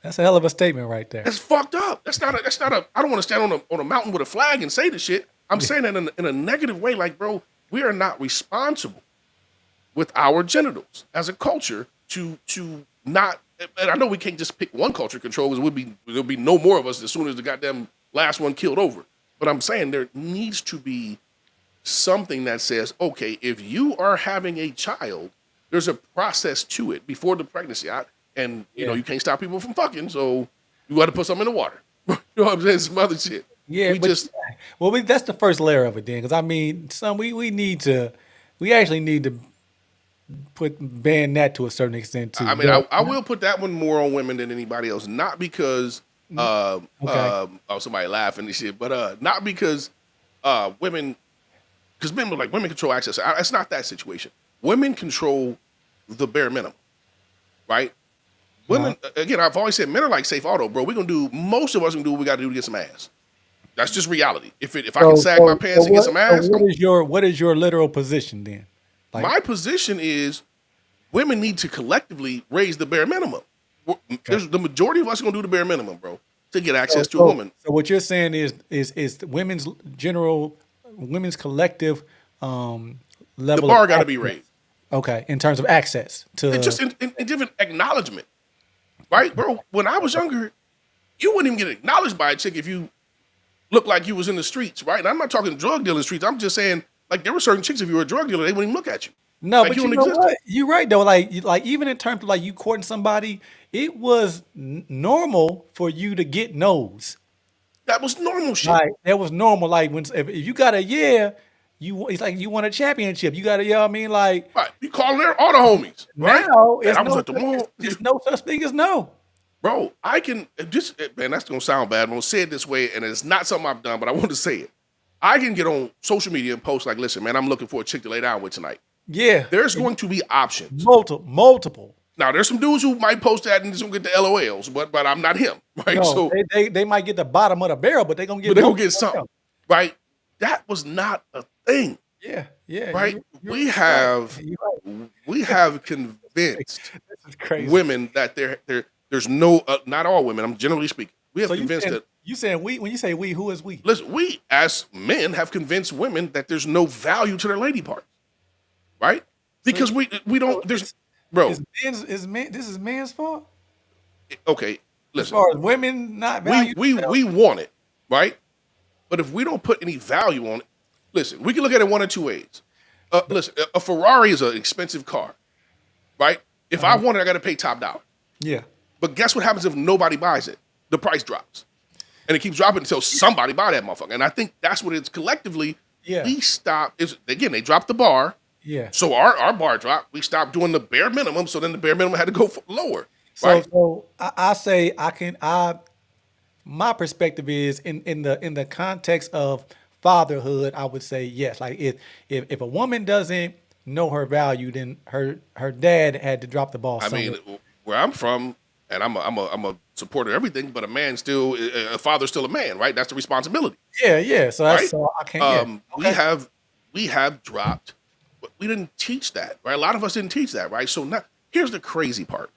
That's a hell of a statement right there. That's fucked up. That's not a. I don't want to stand on a mountain with a flag and say this shit. I'm saying that in a negative way. Like, bro, we are not responsible with our genitals as a culture to not. And I know we can't just pick one culture control because there'll be no more of us as soon as the goddamn last one killed over. But I'm saying there needs to be something that says, okay, if you are having a child, there's a process to it before the pregnancy. And Yeah. you can't stop people from fucking, so you got to put something in the water. You know what I'm saying? Some other shit. Yeah, We but just, that's the first layer of it then, because I mean, we actually need to ban that to a certain extent too. I mean, But I will put that one more on women than anybody else, not because okay, somebody laughing and shit, but not because women, because women control access. It's not that situation. Women control the bare minimum, right? uh-huh. Women, again, I've always said men are like safe auto, bro. Most of us can do what we got to do to get some ass. That's just reality. If I can sag my pants and get some ass, What is your literal position then? Like, my position is women need to collectively raise the bare minimum. okay. The majority of us are gonna do the bare minimum, bro, to get access to a woman. So what you're saying is women's collective The level of bar got to be access. raised. Okay, in terms of access It's to. just in different acknowledgement, right, bro? When I was younger, you wouldn't even get acknowledged by a chick if you looked like you was in the streets, right? And I'm not talking drug dealing streets. I'm just saying, like, there were certain chicks, if you were a drug dealer, they wouldn't even look at you. No, Like but you you don't know exist. what? You're right though. Like even in terms of like you courting somebody, it was normal for you to get no's. That was normal shit. Like that was normal. Like if you got a it's like you won a championship. You got a, what I mean? Like Right. You calling there all the homies, right? now, And I was at the mall. it's no such thing as no. Bro, I can just, man, that's gonna sound bad. I'm gonna say it this way, and it's not something I've done, but I want to say it. I can get on social media and post like, listen, man, I'm looking for a chick to lay down with tonight. Yeah, There's going to be options. multiple. Now, there's some dudes who might post that and just gonna get the LOLs, but I'm not him, right? No, So, they might get the bottom of the barrel, but they gonna but get they're gonna multiple. get something, right? That was not a thing, Yeah, yeah. right? You're We right. have You're right. we have convinced This is crazy. women that there's no not all women. I'm generally speaking. We have So convinced that. you saying we, when you say we, who is we? Listen, we as men have convinced women that there's no value to their lady part, right? Because we don't. There's, bro. This is man's fault Okay, as listen. far as women not valuing We themselves? want it, right? But if we don't put any value on it, listen, we can look at it one or two ways. Listen, a Ferrari is an expensive car, right? If I Uh-huh. want it, I got to pay top dollar. Yeah. But guess what happens if nobody buys it? The price drops, and it keeps dropping until somebody buy that motherfucker. And I think that's what it's collectively. Yeah. We stop. Is again, they dropped the bar, Yeah. so our bar dropped. We stopped doing the bare minimum, so then the bare minimum had to go lower, So, right? I say my perspective is in the context of fatherhood, I would say yes. Like if a woman doesn't know her value, then her dad had to drop the ball I somewhere. mean, where I'm from, and I'm a supporter of everything, but a father's still a man, right? That's the responsibility, Yeah, yeah. So that's right? so I can't. Yeah. We Okay. have dropped, but we didn't teach that, right? A lot of us didn't teach that, right? So now here's the crazy part.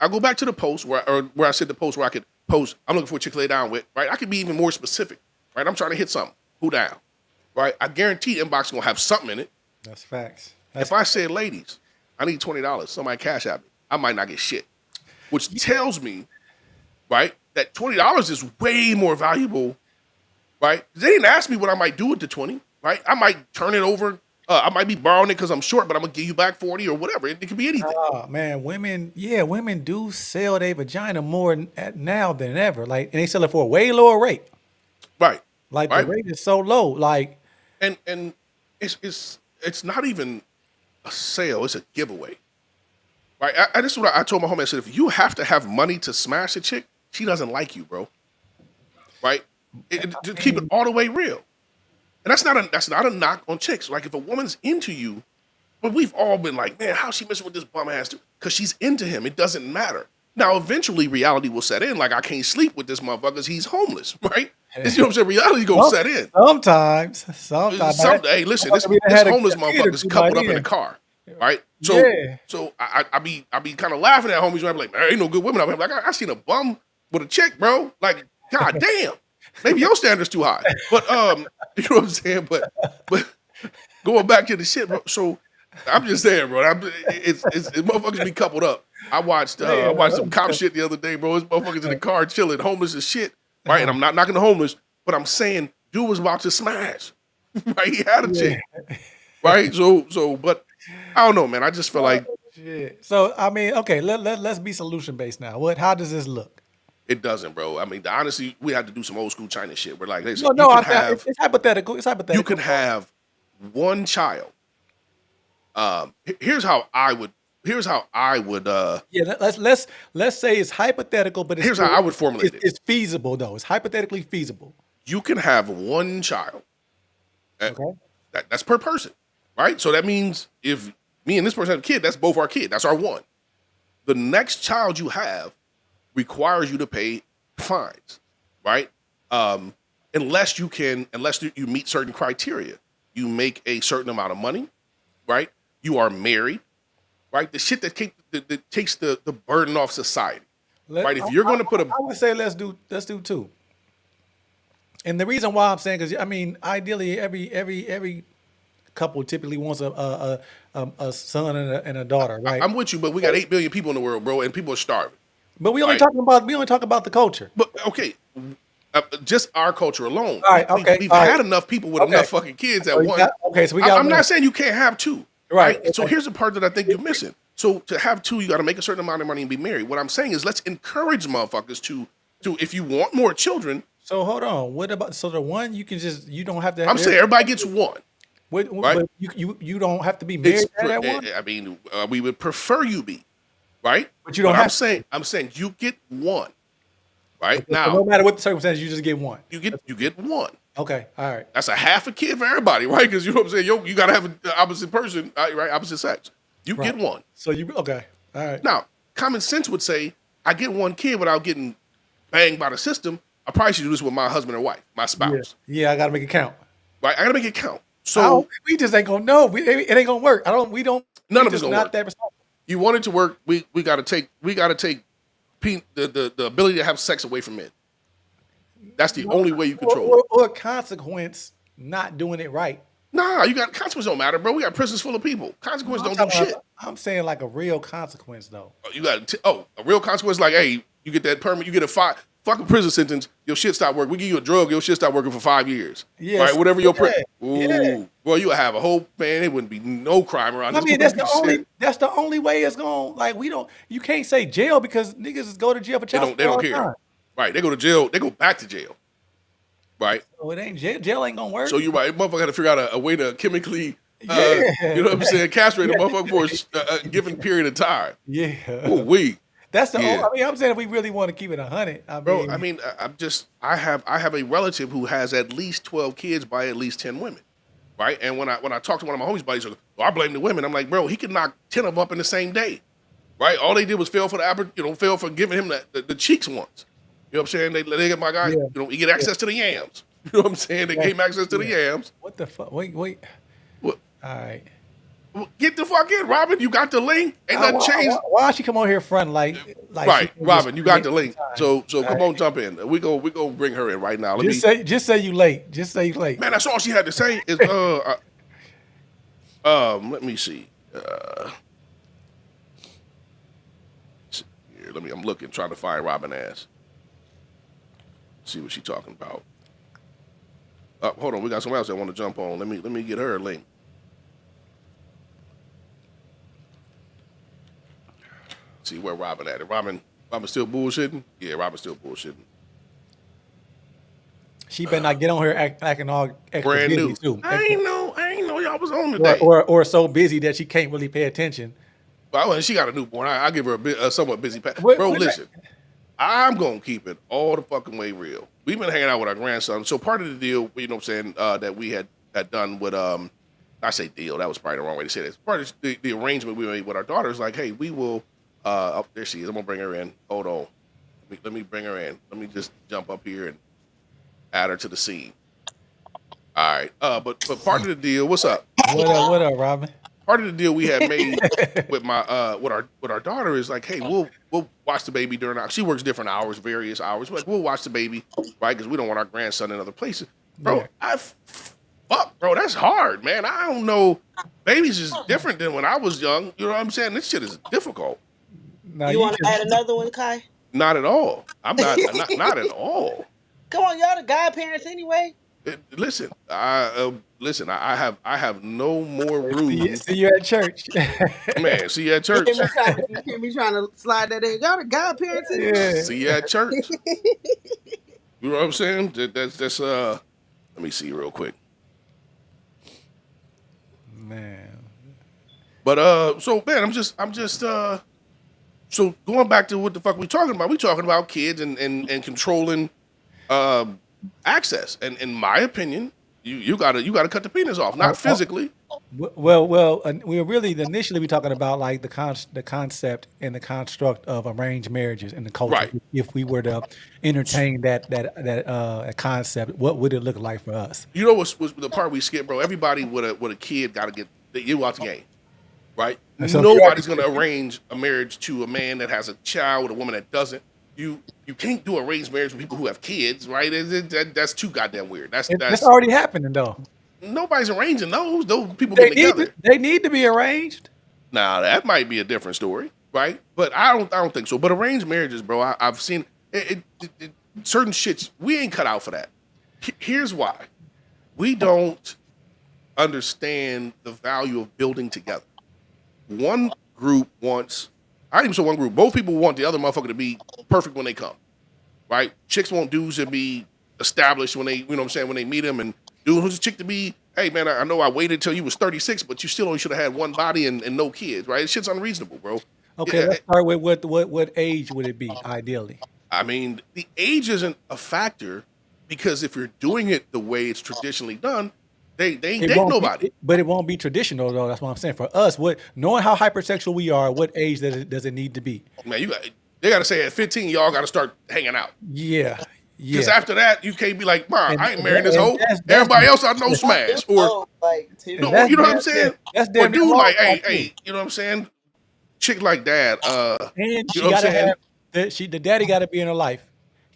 I go back to the post where I said the post where I could post. I'm looking for a chick to lay down with, right? I could be even more specific, right? I'm trying to hit something. Who down, right? I guarantee inbox gonna have something in it. That's facts. If I said, ladies, I need $20, somebody cash at me, I might not get shit. Which tells me, right, that $20 is way more valuable, right? They didn't ask me what I might do with the 20, right? I might turn it over. I might be borrowing it because I'm short, but I'm gonna give you back 40 or whatever. It could be anything. Oh man, women do sell their vagina more now than ever. Like, and they sell it for a way lower rate. Right. Like the Right. rate is so low. Like, And it's not even a sale, it's a giveaway. Right. This is what I told my homie. I said, if you have to have money to smash a chick, she doesn't like you, bro. Right? To keep it all the way real. And that's not a knock on chicks. Like if a woman's into you, but we've all been like, man, how's she messing with this bum ass dude? Because she's into him. It doesn't matter. Now, eventually, reality will set in. Like, I can't sleep with this motherfucker because he's homeless, right? You know what I'm saying? Reality gonna set in. sometimes. Hey, listen, Motherfucker be this had a homeless kid or motherfucker's two by coupled up in then. a car, right? So, Yeah. so I be kind of laughing at homies when I'm like, man, ain't no good women out here. Like, I seen a bum with a chick, bro. Like, god damn, maybe your standard's too high. But you know what I'm saying? But going back to the shit, bro. So I'm just saying, bro. It's motherfuckers be coupled up. I watched some cop shit the other day, bro. It's motherfuckers in the car chilling, homeless as shit, right? And I'm not knocking the homeless, but I'm saying dude was about to smash, right? He had a chick, right? So, but I don't know, man. I just feel like Shit. So I mean, okay, let's be solution based now. How does this look? it doesn't, bro. I mean, honestly, we have to do some old school China shit. We're like, listen, No, it's hypothetical. It's hypothetical. you can have one child. Here's how I would. Yeah, let's say it's hypothetical, but Here's how I would formulate it. It's feasible though. It's hypothetically feasible. You can have one child. Okay. That's per person, right? So that means if me and this person have a kid, that's both our kid. That's our one. The next child you have requires you to pay fines, right? Unless you meet certain criteria. You make a certain amount of money, right? You are married, right? The shit that takes the burden off society, right? If you're going to put I would say let's do two. And the reason why I'm saying, because I mean, ideally, every couple typically wants a son and a daughter, right? I'm with you, but we got 8 billion people in the world, bro, and people are starving. But we only right. talk about the culture. But okay, just our culture alone. All right, okay, We've all had right. enough people with Okay. enough fucking kids at So we one. got- okay, so we got I'm one. not saying you can't have two. Right, So okay. here's the part that I think you're missing. So to have two, you got to make a certain amount of money and be married. What I'm saying is, let's encourage motherfuckers to if you want more children. So hold on. What about the one you don't have to? I'm saying everybody gets one. But you don't have to be married to that one. I mean, we would prefer you be, right? But you don't have to. I'm saying you get one, right? So Now no matter what the circumstances, you just get one. you get one. Okay, all right. That's a half a kid for everybody, right? Because you know what I'm saying. You got to have an opposite person, right? Opposite sex. You Right. get one. So okay, all right. Now, common sense would say, I get one kid without getting banged by the system. I probably should do this with my husband or wife, my spouse, Yeah, I got to make it count. right? I got to make it count. So So we just ain't gonna know. It ain't gonna work. We don't. None we of it's just gonna not work. that responsible. you want it to work. We got to take the ability to have sex away from men. That's the only way you control it. Or consequence not doing it right. Nah, you got consequences don't matter, bro. We got prisons full of people. Consequences don't do shit. I'm saying like a real consequence though. You got a real consequence like, hey, you get that permit, you get a fucking prison sentence, your shit stop working. We give you a drug, your shit stop working for 5 years. Yes. Right? Whatever your Yeah. Ooh. Well, you have a whole man, it wouldn't be no crime around I this. mean, Wouldn't be shit. that's the only way it's going. Like you can't say jail because niggas go to jail for child They support all don't the care. time. Right. They go to jail, they go back to jail. Right. So it ain't jail. Jail ain't gonna work. So you're right. Motherfucker got to figure out a way to chemically, Yeah. you know what I'm saying, castrate a motherfucker for a given period of time. Yeah. Ooh, we. That's the Yeah. only, I mean, I'm saying if we really want to keep it 100, Bro, I mean, I have a relative who has at least 12 kids by at least 10 women, right? And when I talk to one of my homies buddies, like, I blame the women. I'm like, bro, he could knock 10 of them up in the same day, right? All they did was fail for giving him the cheeks once. You know what I'm saying? They get my guy, Yeah. he get access to the yams. You know what I'm saying? They gave him access to the yams. What the fuck? Wait. All What? right. Get the fuck in, Robin. You got the link. Ain't nothing changed. Why she come on here front like Right, she Robin, you got the link. time? So come All on, jump in. We go bring her in right now. Just say you late. Just say you late. Man, that's all she had to say is let me see. Here, I'm looking, trying to find Robin ass. See what she talking about. Hold on, we got someone else that want to jump on. Let me get her a link. See where Robin at. Robin still bullshitting? Yeah, Robin still bullshitting. She better not get on here acting all extra Brand busy new. too. I ain't know y'all was on today. Or so busy that she can't really pay attention. Well, she got a newborn. I give her a somewhat busy pass. What- Bro, what- listen. I'm going to keep it all the fucking way real. We've been hanging out with our grandson. So part of the deal, you know what I'm saying, that we had done with, I say deal, that was probably the wrong way to say this. Part of the arrangement we made with our daughter is like, hey, we will, oh, there she is. I'm going to bring her in. Hold on. Let me bring her in. Let me just jump up here and add her to the scene. All right. But part of the deal, what's up? What up, Robin? Part of the deal we had made with our daughter is like, hey, we'll watch the baby during our. She works different hours, various hours. Like we'll watch the baby, right? Because we don't want our grandson in other places, bro. Yeah. Fuck, bro, that's hard, man. I don't know. Babies is different than when I was young. You know what I'm saying? This shit is difficult. Now, You want to add another one, Kai? Not at all. I'm not not at all. Come on, y'all the godparents anyway. Listen, I have no more room. see you at church. Man, see you at church. You can't be trying to slide that in. Y'all the godparents anyway. Yeah. See you at church. You know what I'm saying? That's let me see real quick. Man. But so man, I'm just so going back to what the fuck we talking about. We talking about kids and controlling access. And in my opinion, you gotta cut the penis off, not physically. Well, we were really initially we talking about like the concept and the construct of arranged marriages in the culture. Right. If we were to entertain that concept, what would it look like for us? You know what's the part we skip, bro? Everybody with a kid gotta get you out the game. Right? So- Nobody's gonna arrange a marriage to a man that has a child with a woman that doesn't. You can't do arranged marriage with people who have kids, right? That's too goddamn weird. That's already happening though. nobody's arranging those. Those people get together. They need to be arranged. Now that might be a different story, right? But I don't think so. But arranged marriages, bro, I've seen it, certain shits. We ain't cut out for that. Here's why: we don't understand the value of building together. One group wants. I didn't even say one group. Both people want the other motherfucker to be perfect when they come, right? Chicks want dudes to be established when they, you know what I'm saying, when they meet them, and dude who's a chick to be, hey man, I know I waited till you was 36, but you still only should have had one body and no kids, right? This shit's unreasonable, bro. Okay, Yeah, let's start with what age would it be ideally? I mean, the age isn't a factor because if you're doing it the way it's traditionally done, they ain't It date won't be- nobody. but it won't be traditional though. That's what I'm saying. For us, knowing how hypersexual we are, what age does it need to be? Man, they got to say at 15, y'all got to start hanging out. Yeah, Because yeah. after that, you can't be like, Mom, And- I ain't marrying this and hoe. that's- Everybody else I know smash. Or Oh, like, you two. know, you know what I'm saying? That's Or damn dude near like, law. hey, you know what I'm saying? Chick like that. And You she know what I'm gotta saying? have the daddy got to be in her life.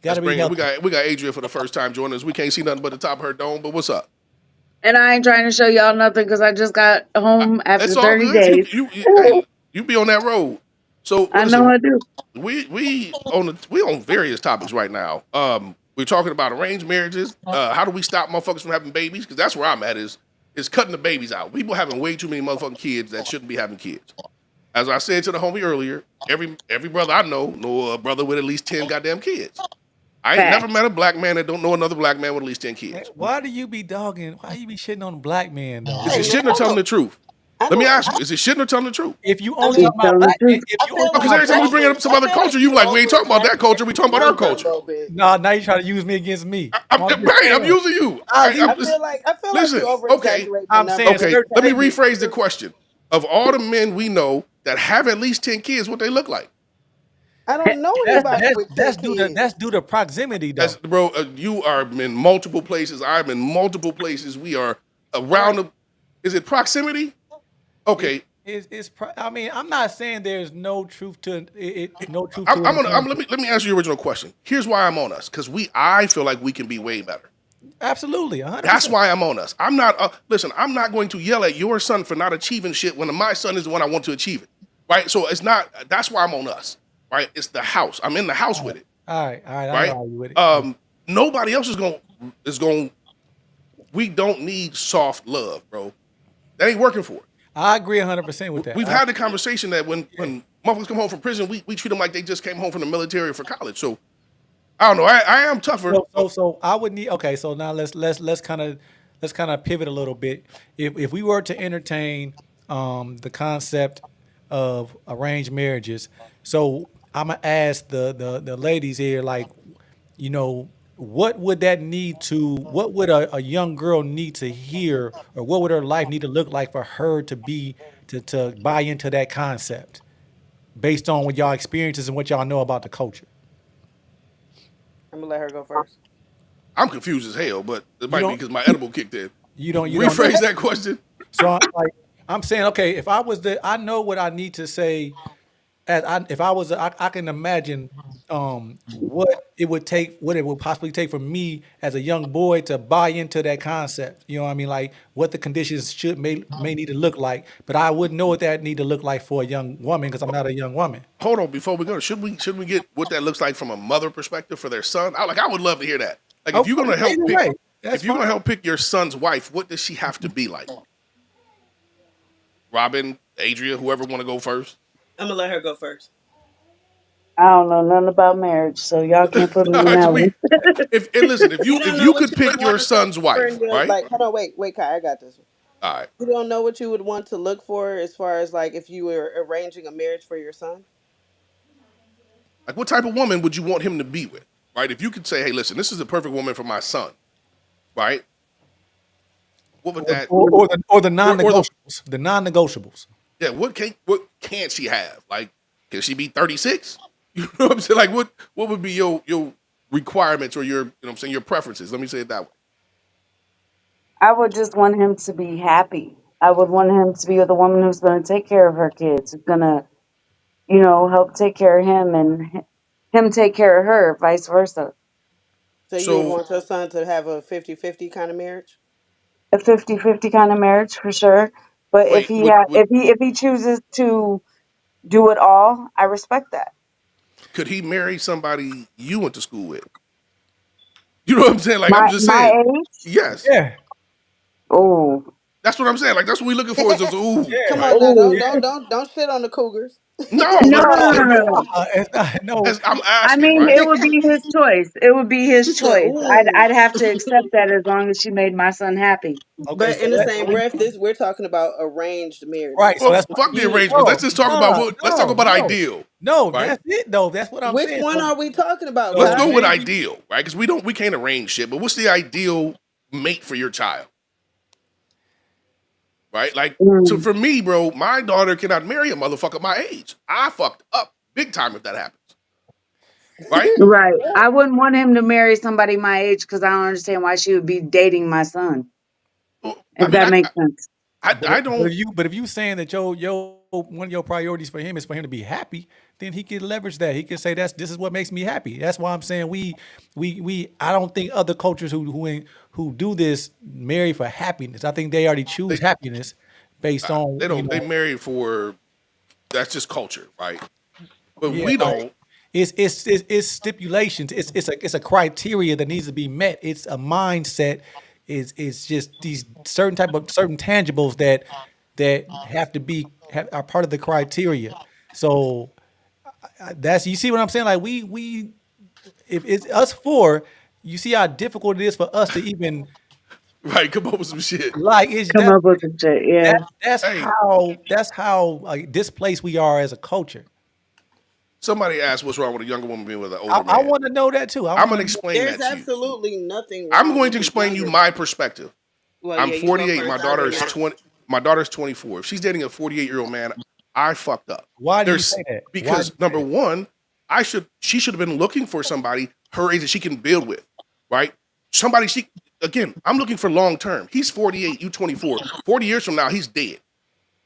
Got to be we healthy. got Adria for the first time joining us. We can't see nothing but the top of her dome. But what's up? And I ain't trying to show y'all nothing because I just got home after It's all 30 good. days. Hey, you be on that road. So I know listen, I do. we on various topics right now. We're talking about arranged marriages. How do we stop motherfuckers from having babies? Because that's where I'm at is cutting the babies out. People having way too many motherfucking kids that shouldn't be having kids. As I said to the homie earlier, every brother I know a brother with at least 10 goddamn kids. I ain't never Facts. met a black man that don't know another black man with at least 10 Hey, kids. why do you be dogging? Why you be shitting on black men though? Is it Hey, shitting or hold telling on. the truth? I Let me don't. ask you, is it shitting or telling the truth? If you I only mean, talking about Telling the black men, truth. if I you only feel No, because talking like every about time we black bring men, up some other culture, you like, we ain't talking about that culture. We talking about our a culture. little bit. no, now you trying to use me against me. I'm, I'm just right, I'm saying. using you. I'll be, I feel like Listen, you over okay, exaggerate the I'm numbers saying when okay. you certain Let me say women. rephrase the question. Of all the men we know that have at least 10 kids, what they look like? I don't know That's anybody that's with 10 that's due to kids. proximity As though. bro, you are in multiple places. I'm in multiple places. We are around Right. the. Is it proximity? It, Okay, I mean, I'm not saying there's no truth to no truth to it I'm in gonna. terms of, Let me answer your original question. Here's why I'm on us because I feel like we can be way better. absolutely That's 100%. why I'm on us. I'm not. Listen, I'm not going to yell at your son for not achieving shit when my son is the one I want to achieve it. Right. So it's not. That's why I'm on us. Right. It's the house. I'm in the house with it. All right. I ain't Right. gonna argue with it. Yeah. Nobody else is going. We don't need soft love, bro. That ain't working for it. I agree 100% with that. We've had the conversation that when motherfuckers come home from prison, we treat them like they just came home from the military or for college. So I don't know. I am tougher. So I would need. Okay, so now let's kind of pivot a little bit. If we were to entertain the concept of arranged marriages, so I'm gonna ask the ladies here, like, you know, what would that need to? What would a young girl need to hear, or what would her life need to look like for her to be to buy into that concept, based on what y'all experiences and what y'all know about the culture? I'm gonna let her go first. I'm confused as hell, but it You might be don't because my edible kicked in. you don't know. Rephrase that question. So like I'm saying, okay, if I was I know what I need to say. If I was, I can imagine what it would take, what it would possibly take for me as a young boy to buy into that concept. You know what I mean? Like what the conditions may need to look like, but I wouldn't know what that need to look like for a young woman because I'm not a young woman. Hold on, before we go, should we get what that looks like from a mother perspective for their son? I would love to hear that. Like if Oh, you're gonna help either pick, way, that's if you're fine. gonna help pick your son's wife, what does she have to be like? Robin, Adria, whoever want to go first. I'm gonna let her go first. I don't know nothing about marriage, so y'all can't put me All in right, so that one. if and listen, You if don't know you what could you would pick your want to look son's for in wife, your right? like. Hold on, wait, Kai, I got this one. All right. You don't know what you would want to look for as far as like if you were arranging a marriage for your son. Like, what type of woman would you want him to be with, right? If you could say, hey, listen, this is the perfect woman for my son, right? What would that, Or the or the, non-negotiables, the non-negotiables. yeah, what can't she have? Like, can she be 36? You know what I'm saying? Like, what would be your requirements or your, you know what I'm saying, your preferences? Let me say it that way. I would just want him to be happy. I would want him to be with a woman who's going to take care of her kids, who's going to, help take care of him and him take care of her, vice versa. So you would So, want your son to have a 50-50 kind of marriage. A 50-50 kind of marriage for sure. But if wait, he ha- if he chooses to do it all, I respect that. could he marry somebody you went to school with? You know what I'm saying? Like, I'm just My saying, age? yes. Yeah. Oh. That's what I'm saying. Like, that's what we're looking for is just, ooh, Come right? on now, Oh. don't shit on the Cougars. No, No, not at no, all. no, no, no. It's not, no. I'm I asking, mean, right? it would be his choice. It would be his She said, choice. "Ooh." I'd have to accept that as long as she made my son happy. Okay, But so in the same breath, this we're talking about arranged right. marriages. So Well, that's fuck the You, arrangements. Let's no, just talk about no, let's talk about no. ideal, No, right? that's it though. That's what I'm which saying. one are we talking about, Let's So go Kai? with maybe ideal, right? Because we can't arrange shit, but what's the ideal mate for your child, right? Like, so Mm. for me, bro, my daughter cannot marry a motherfucker my age. I fucked up big time if that happens, right? Right. I wouldn't want him to marry somebody my age because I don't understand why she would be dating my son, Well, I if mean, that makes sense. I don't. but if you saying that your one of your priorities for him is for him to be happy, then he can leverage that. He can say this is what makes me happy. That's why I'm saying we I don't think other cultures who do this marry for happiness. I think they already choose They happiness based on, they don't. They marry for that's just culture, right? but Yeah, we like don't. it's stipulations. It's a criteria that needs to be met. It's a mindset. It's just these certain tangibles that have to be are part of the criteria. So that's you see what I'm saying. Like we if it's us four, you see how difficult it is for us to even Right, come up with some shit. like it's Come up with some shit. Yeah. Hey, that's how like displaced we are as a culture. somebody asked what's wrong with a younger woman being with an I, older I man. want to know that too. I I'm want gonna to know. explain There's that to you. absolutely nothing I'm wrong going with to the explain you younger. my perspective. Well, I'm yeah, you go 48. first. I'll go next. My daughter's 24. If she's dating a 48-year-old man, I fucked up. Why do you There's say that? Why do because you say number that? one, she should have been looking for somebody her age that she can build with, right? Somebody she again, I'm looking for long term. He's 48, you 24. 40 years from now, he's dead.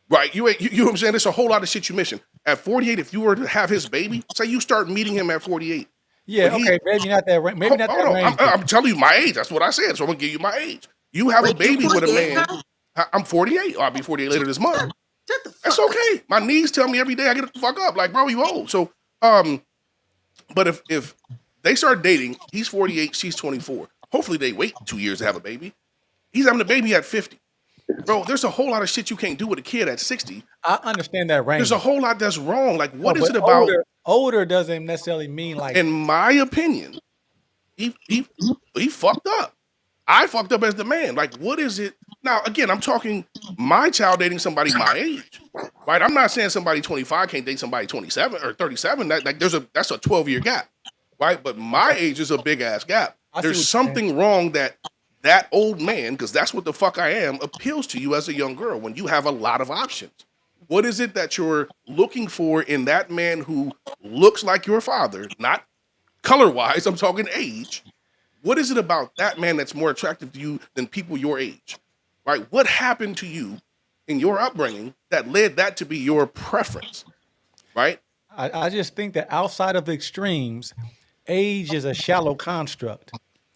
Right? You know what I'm saying? There's a whole lot of shit you missing. At 48, if you were to have his baby, say you start meeting him at 48. But Yeah, he okay, maybe not that maybe not hold that on. range. I'm telling you my age. That's what I said. So I'm gonna give you my age. You have a Wait, you baby with a 48 man. now? I'm 48. I'll be 48 later this month. Shut the That's fuck up. okay. My knees tell me every day I get the fuck up. Like, bro, you old. So, but if they start dating, he's 48, she's 24. Hopefully they wait 2 years to have a baby. He's having a baby at 50. Bro, there's a whole lot of shit you can't do with a kid at 60. I understand that range. There's a whole lot that's wrong. Like, No, what is but it about? older doesn't necessarily mean like In my opinion, he fucked up. I fucked up as the man. Like, what is it? Now, again, I'm talking my child dating somebody my age, right? I'm not saying somebody 25 can't date somebody 27 or 37. That's a 12-year gap, right? But my age is a big ass gap. I see There's what you're something wrong that old man, because that's what the fuck I am, appeals to you as a young girl when you have a lot of options. What is it that you're looking for in that man who looks like your father, not color wise, I'm talking age? What is it about that man that's more attractive to you than people your age? Right? What happened to you in your upbringing that led that to be your preference? Right? I just think that outside of the extremes, age is a shallow construct.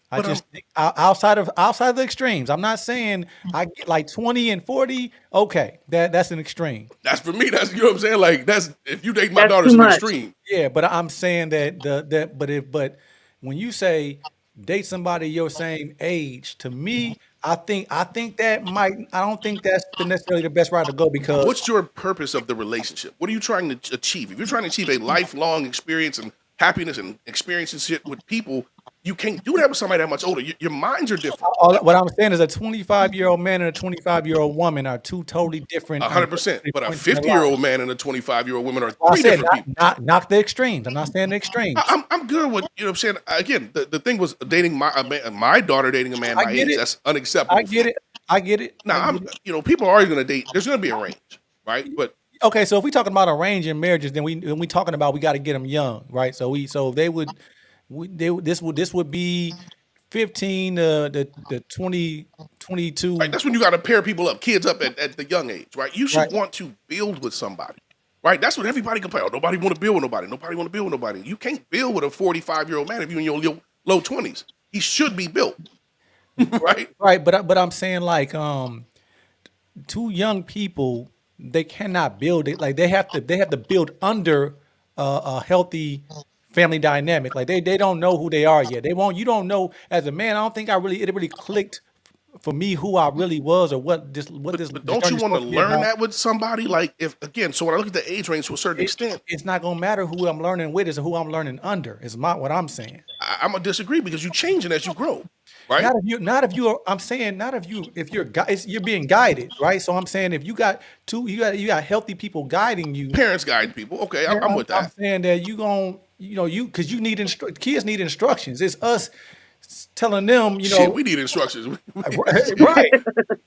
I But just think outside of the extremes. I'm not saying I get like 20 and 40. Okay, that's an extreme. that's for me. That's, you know what I'm saying. Like, that's if you date my That's daughter's too an much. extreme. Yeah, but I'm saying but when you say date somebody your same age, to me, I think that might I don't think that's necessarily the best route to go because What's your purpose of the relationship? What are you trying to achieve? If you're trying to achieve a lifelong experience and happiness and experiencing shit with people, you can't do that with somebody that much older. Your minds are different. what I'm saying is a 25-year-old man and a 25-year-old woman are two totally different 100%. But a points in their 50-year-old man and a 25-year-old woman are life. I three said different people. not the extremes. I'm not saying the extremes. I'm good with, you know what I'm saying. Again, the thing was dating my daughter dating a man I my get age. it. That's unacceptable. I get it. I get it. Now I get it. people are always going to date. There's going to be a range, right? But Okay, so if we talking about arranging marriages, then we talking about we got to get them young, right? So they would, this would be 15 the 20 22. right, that's when you got to pair people up, kids up at the young age, right? You should Right. want to build with somebody, right? That's what everybody complains. Oh, nobody want to build with nobody. Nobody want to build with nobody. You can't build with a 45-year-old man if you're in your low 20s. He should be built, right? Right, but I'm saying like two young people they cannot build it like they have to build under a healthy family dynamic. Like they don't know who they are yet. They won't. You don't know as a man. I don't think it really clicked for me who I really was or what this But don't you journey's want to supposed to be learn about. that with somebody? Like if again, so when I look at the age range to a certain extent, It's not gonna matter who I'm learning with, is who I'm learning under. Is what I'm saying. I'm gonna disagree because you're changing as you grow, right? Not if you are, I'm saying not if you if you're you're being guided, right? So I'm saying if you got you got healthy people guiding you. Parents guide people. Okay, Yeah, I'm with I'm that. saying that you gon' because you need kids need instructions. It's us telling them, Shit, we need instructions. right?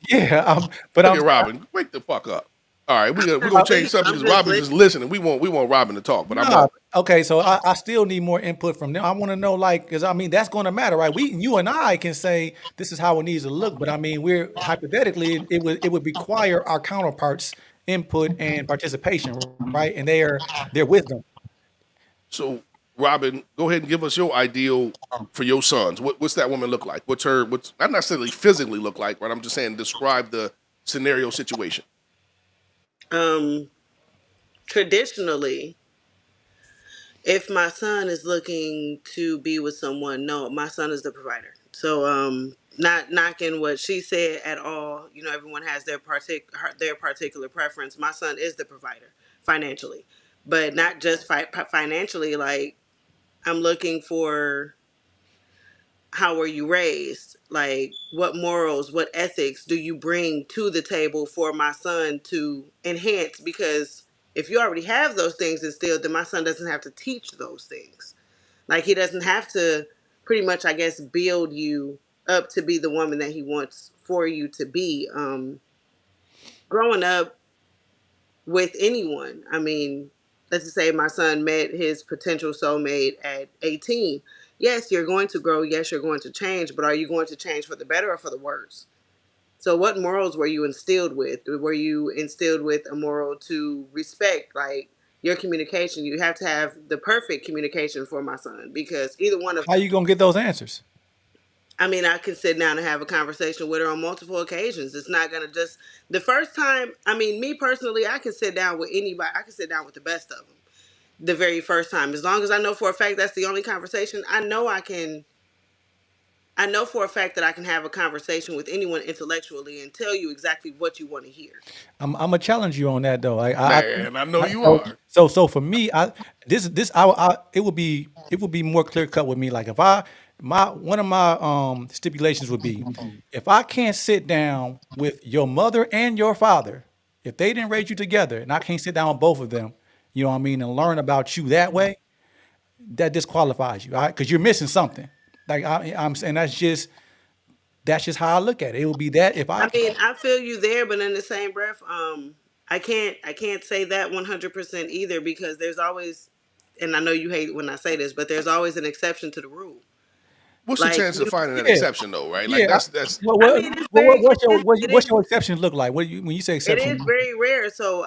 Yeah, but Look I'm at Robin. Wake the fuck up. All right, we're gonna change something because Robin just listening. We want Robin to talk, but I'm nah, not. okay. So I still need more input from them. I want to know, like, because I mean that's going to matter, right? You and I can say this is how it needs to look, but I mean we're hypothetically it would require our counterparts input and participation, right? And their wisdom. So, Robin, go ahead and give us your ideal for your sons. What's that woman look like? What's not necessarily physically look like, right? I'm just saying describe the scenario situation. Traditionally, if my son is looking to be with someone, no, my son is the provider. So not knocking what she said at all. You know, everyone has their particular preference. My son is the provider financially, but not just financially. Like, I'm looking for, how were you raised? Like, what morals, what ethics do you bring to the table for my son to enhance? Because if you already have those things instilled, then my son doesn't have to teach those things. Like, he doesn't have to pretty much, I guess, build you up to be the woman that he wants for you to be. Growing up with anyone, I mean, let's just say my son met his potential soulmate at 18. Yes, you're going to grow. Yes, you're going to change, but are you going to change for the better or for the worse? So, what morals were you instilled with? Were you instilled with a moral to respect, like, your communication? You have to have the perfect communication for my son, because either one of How them. you gonna get those answers? I mean, I can sit down and have a conversation with her on multiple occasions. It's not gonna just the first time. I mean, me personally, I can sit down with anybody. I can sit down with the best of them the very first time, as long as I know for a fact that's the only conversation. I know I can. I know for a fact that I can have a conversation with anyone intellectually and tell you exactly what you want to hear. I'm gonna challenge you on that though. Man, I know you So are. so for me, it would be more clear cut with me. Like if I my one of my stipulations would be if I can't sit down with your mother and your father, if they didn't raise you together, and I can't sit down with both of them, you know what I mean, and learn about you that way, that disqualifies you, all right? Because you're missing something. Like I'm saying, that's just how I look at it. It would be that if I I mean, can't. I feel you there, but in the same breath, I can't say that 100% either, because there's always, and I know you hate when I say this, but there's always an exception to the rule. What's the Like, chance of finding that Yeah, exception though, right? Like yeah. that's What I what mean, it's very, it what's is, your exceptions look like? What you when you say it is exception? very rare. So,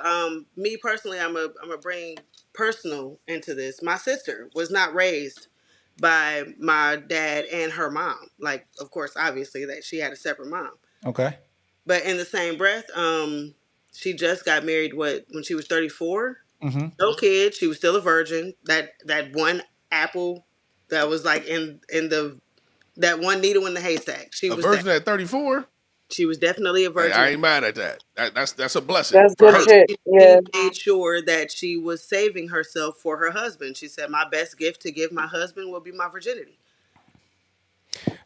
me personally, I'm a bring personal into this. My sister was not raised by my dad and her mom. Like, of course, obviously, that she had a separate mom. Okay. But in the same breath, she just got married. What, when she was 34? Mm-hmm. No kids. She was still a virgin. That one apple that was like in the that one needle in the haystack. She a was that. virgin at 34. She was definitely a Hey, virgin. I ain't mad at that. That's a blessing That's for good But her. shit. she Yeah. made sure that she was saving herself for her husband. She said, "My best gift to give my husband will be my virginity."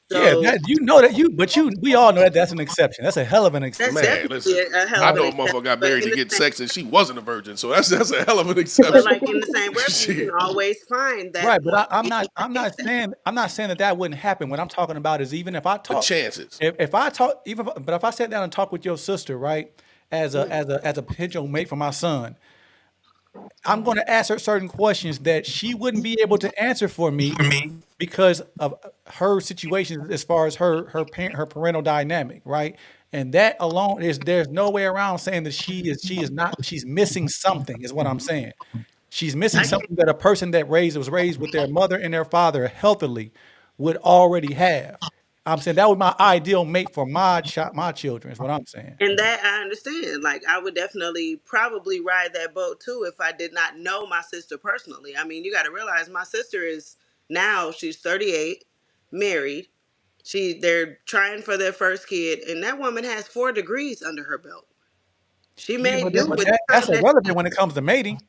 Yeah, So that you know that you, but you, we all know that that's an exception. That's a hell of an that's exception. Man, definitely listen, a hell I of an know a exception. motherfucker got But married in to the get same, sex and she wasn't a virgin, so that's a hell of an but exception. like in the same breath, you can Shit. always find that Right, but one I'm needle not. in I'm the not haystack. saying. I'm not saying that that wouldn't happen. What I'm talking about is even if I The talk, chances. if I talk, but if I sat down and talk with your sister, right, as a potential mate for my son, I'm going to ask her certain questions that she wouldn't be able to answer for me because of her situation as far as her parental dynamic, right? And that alone is there's no way around saying that she is not she's missing something is what I'm saying. She's missing I can something that a person that was raised with their mother and their father healthily would already have. I'm saying that was my ideal mate for my children is what I'm saying. And that I understand. Like, I would definitely probably ride that boat too if I did not know my sister personally. I mean, you got to realize my sister is, now she's 38, married. They're trying for their first kid, and that woman has 4 degrees under her belt. She Yeah, made but do with the that's time that irrelevant when it comes to mating.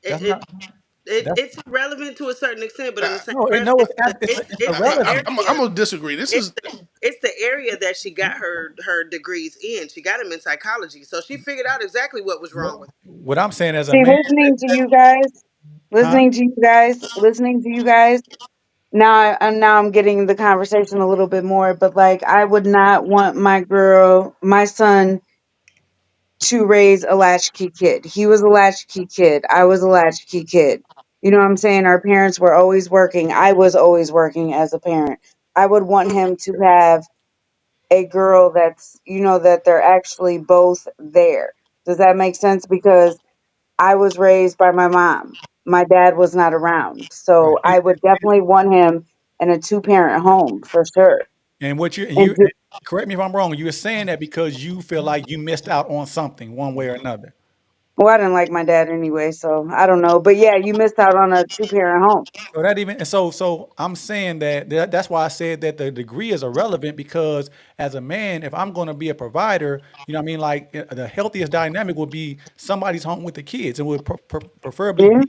it, That's it, not that's it's irrelevant to a certain extent, but in the same no, breath, no, it's the, it's it's the irrelevant. I'm area. gonna disagree. This It's is it's the area that she got her degrees in. She got them in psychology, so she figured out exactly what was What, wrong with what I'm saying as a See, man, huh? listening to you guys. Now, now I'm getting the conversation a little bit more. But like, I would not want my son, to raise a latchkey kid. He was a latchkey kid. I was a latchkey kid. You know what I'm saying? Our parents were always working. I was always working as a parent. I would want him to have a girl that's, that they're actually both there. Does that make sense? Because I was raised by my mom. My dad was not around. Right. So I would definitely want him in a two-parent home for sure. And what you and And you and correct me if I'm wrong. You were saying that because you feel like you missed out on something one way or another. Well, I didn't like my dad anyway, so I don't know. But yeah, you missed out on a two-parent home. So that even and so I'm saying that's why I said that the degree is irrelevant because as a man, if I'm going to be a provider, you know what I mean, like the healthiest dynamic would be somebody's home with the kids and would preferably Yeah.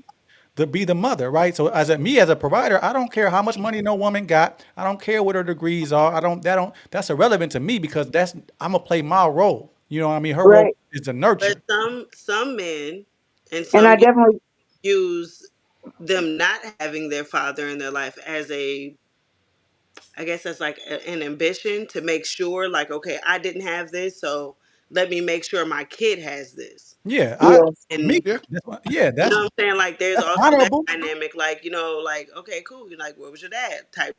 be the mother, right? So as a provider, I don't care how much money no woman got. I don't care what her degrees are. That's irrelevant to me because I'm gonna play my role. You know what I mean? Her role Right. is to But nurture. some men and And some I definitely, use them not having their father in their life as a, I guess that's like an ambition to make sure, like, okay, I didn't have this, so let me make sure my kid has this. Yeah, yes. me, And Yeah. yeah, you know what I'm saying? Like, there's that's also that honorable. dynamic, like, like, okay, cool. You're like, where was your dad? Type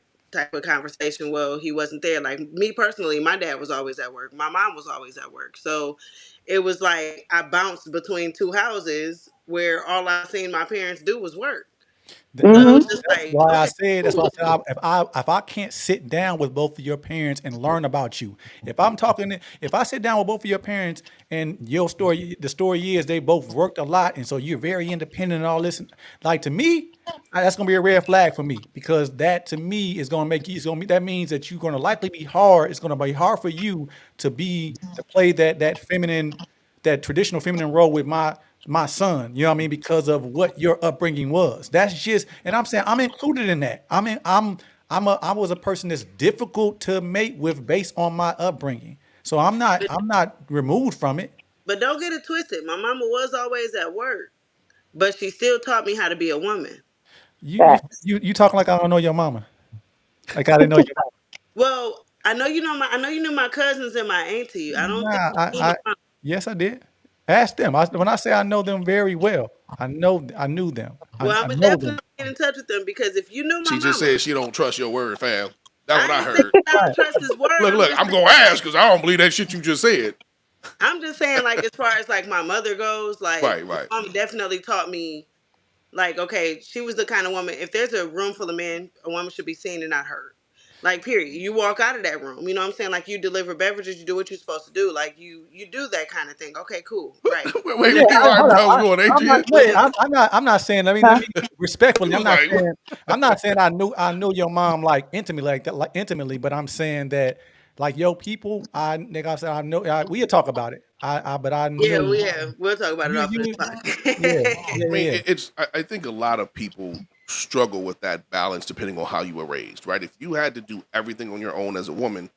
of conversation. Well, he wasn't there. Like me personally, my dad was always at work. My mom was always at work. So it was like I bounced between two houses where all I seen my parents do was work. So it Mm-hmm. was just That's like, why I okay, said. That's why cool. I said if I can't sit down with both of your parents and learn about you, if I sit down with both of your parents and the story is they both worked a lot, and so you're very independent and all this, like to me, that's gonna be a red flag for me because that to me is gonna make you. That means that you're gonna likely be hard. It's gonna be hard for you to play that feminine, that traditional feminine role with my son, you know what I mean, because of what your upbringing was. That's just, and I'm saying I'm included in that. I was a person that's difficult to mate with based on my upbringing. So I'm not removed from it. But don't get it twisted. My mama was always at work, but she still taught me how to be a woman. Facts. You talking like I don't know your mama. Like I didn't know your mama. Well, I know you knew my cousins and my auntie. I don't think Nah, you knew my mom. yes I did. Ask them. When I say I know them very well, I knew them. Well, I'm I gonna know them. definitely get in touch with them because if you knew my She just mama, said she don't trust your word, fam. That's what I I ain't saying heard. I don't trust his word. Look, look, I'm gonna ask because I don't believe that shit you just said. I'm just saying, like, as far as like my mother goes, like Right, my right. mom definitely taught me, like, okay, she was the kind of woman. If there's a room full of men, a woman should be seen and not heard. Like, period. You walk out of that room. You know what I'm saying? Like, you deliver beverages, you do what you're supposed to do. Like, you do that kind of thing. Okay, cool, right? Wait, When wait, it you comes, right Hold where up. I was going, I'm not. Adrian? when Wait, it, I'm not saying. Huh? Let me respectfully. He was like, I'm not saying I knew your mom like intimately, like that, like intimately. But I'm saying that like yo people, like I said, I know. We'll talk about it. But I yeah, know we'll talk about it off of this you. Yeah, podcast. yeah, I mean, yeah. I think a lot of people struggle with that balance depending on how you were raised, right? If you had to do everything on your own as a woman,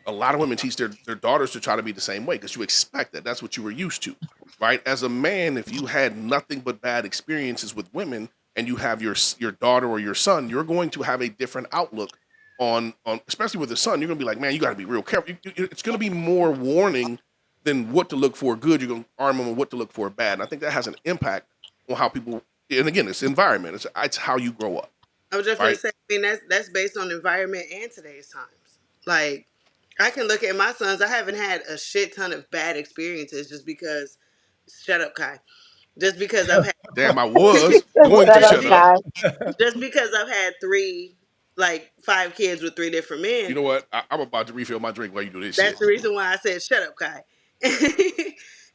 a lot of women teach their daughters to try to be the same way because you expect that. That's what you were used to, right? As a man, if you had nothing but bad experiences with women and you have your daughter or your son, you're going to have a different outlook on especially with the son. You're going to be like, man, you got to be real careful. It's going to be more warning than what to look for good. You're going to arm them on what to look for bad, and I think that has an impact on how people. And again, it's environment. It's how you grow up, I was just gonna right? say, I mean, that's based on environment and today's times. Like, I can look at my sons. I haven't had a shit ton of bad experiences just because. Shut up, Kai. Just because I've had, Damn, I was going to Shut just up, shut be, up. guy. just because I've had three, like five kids with three different You men. know what? I'm about to refill my drink while you do this That's shit. the reason why I said, "Shut up, Kai."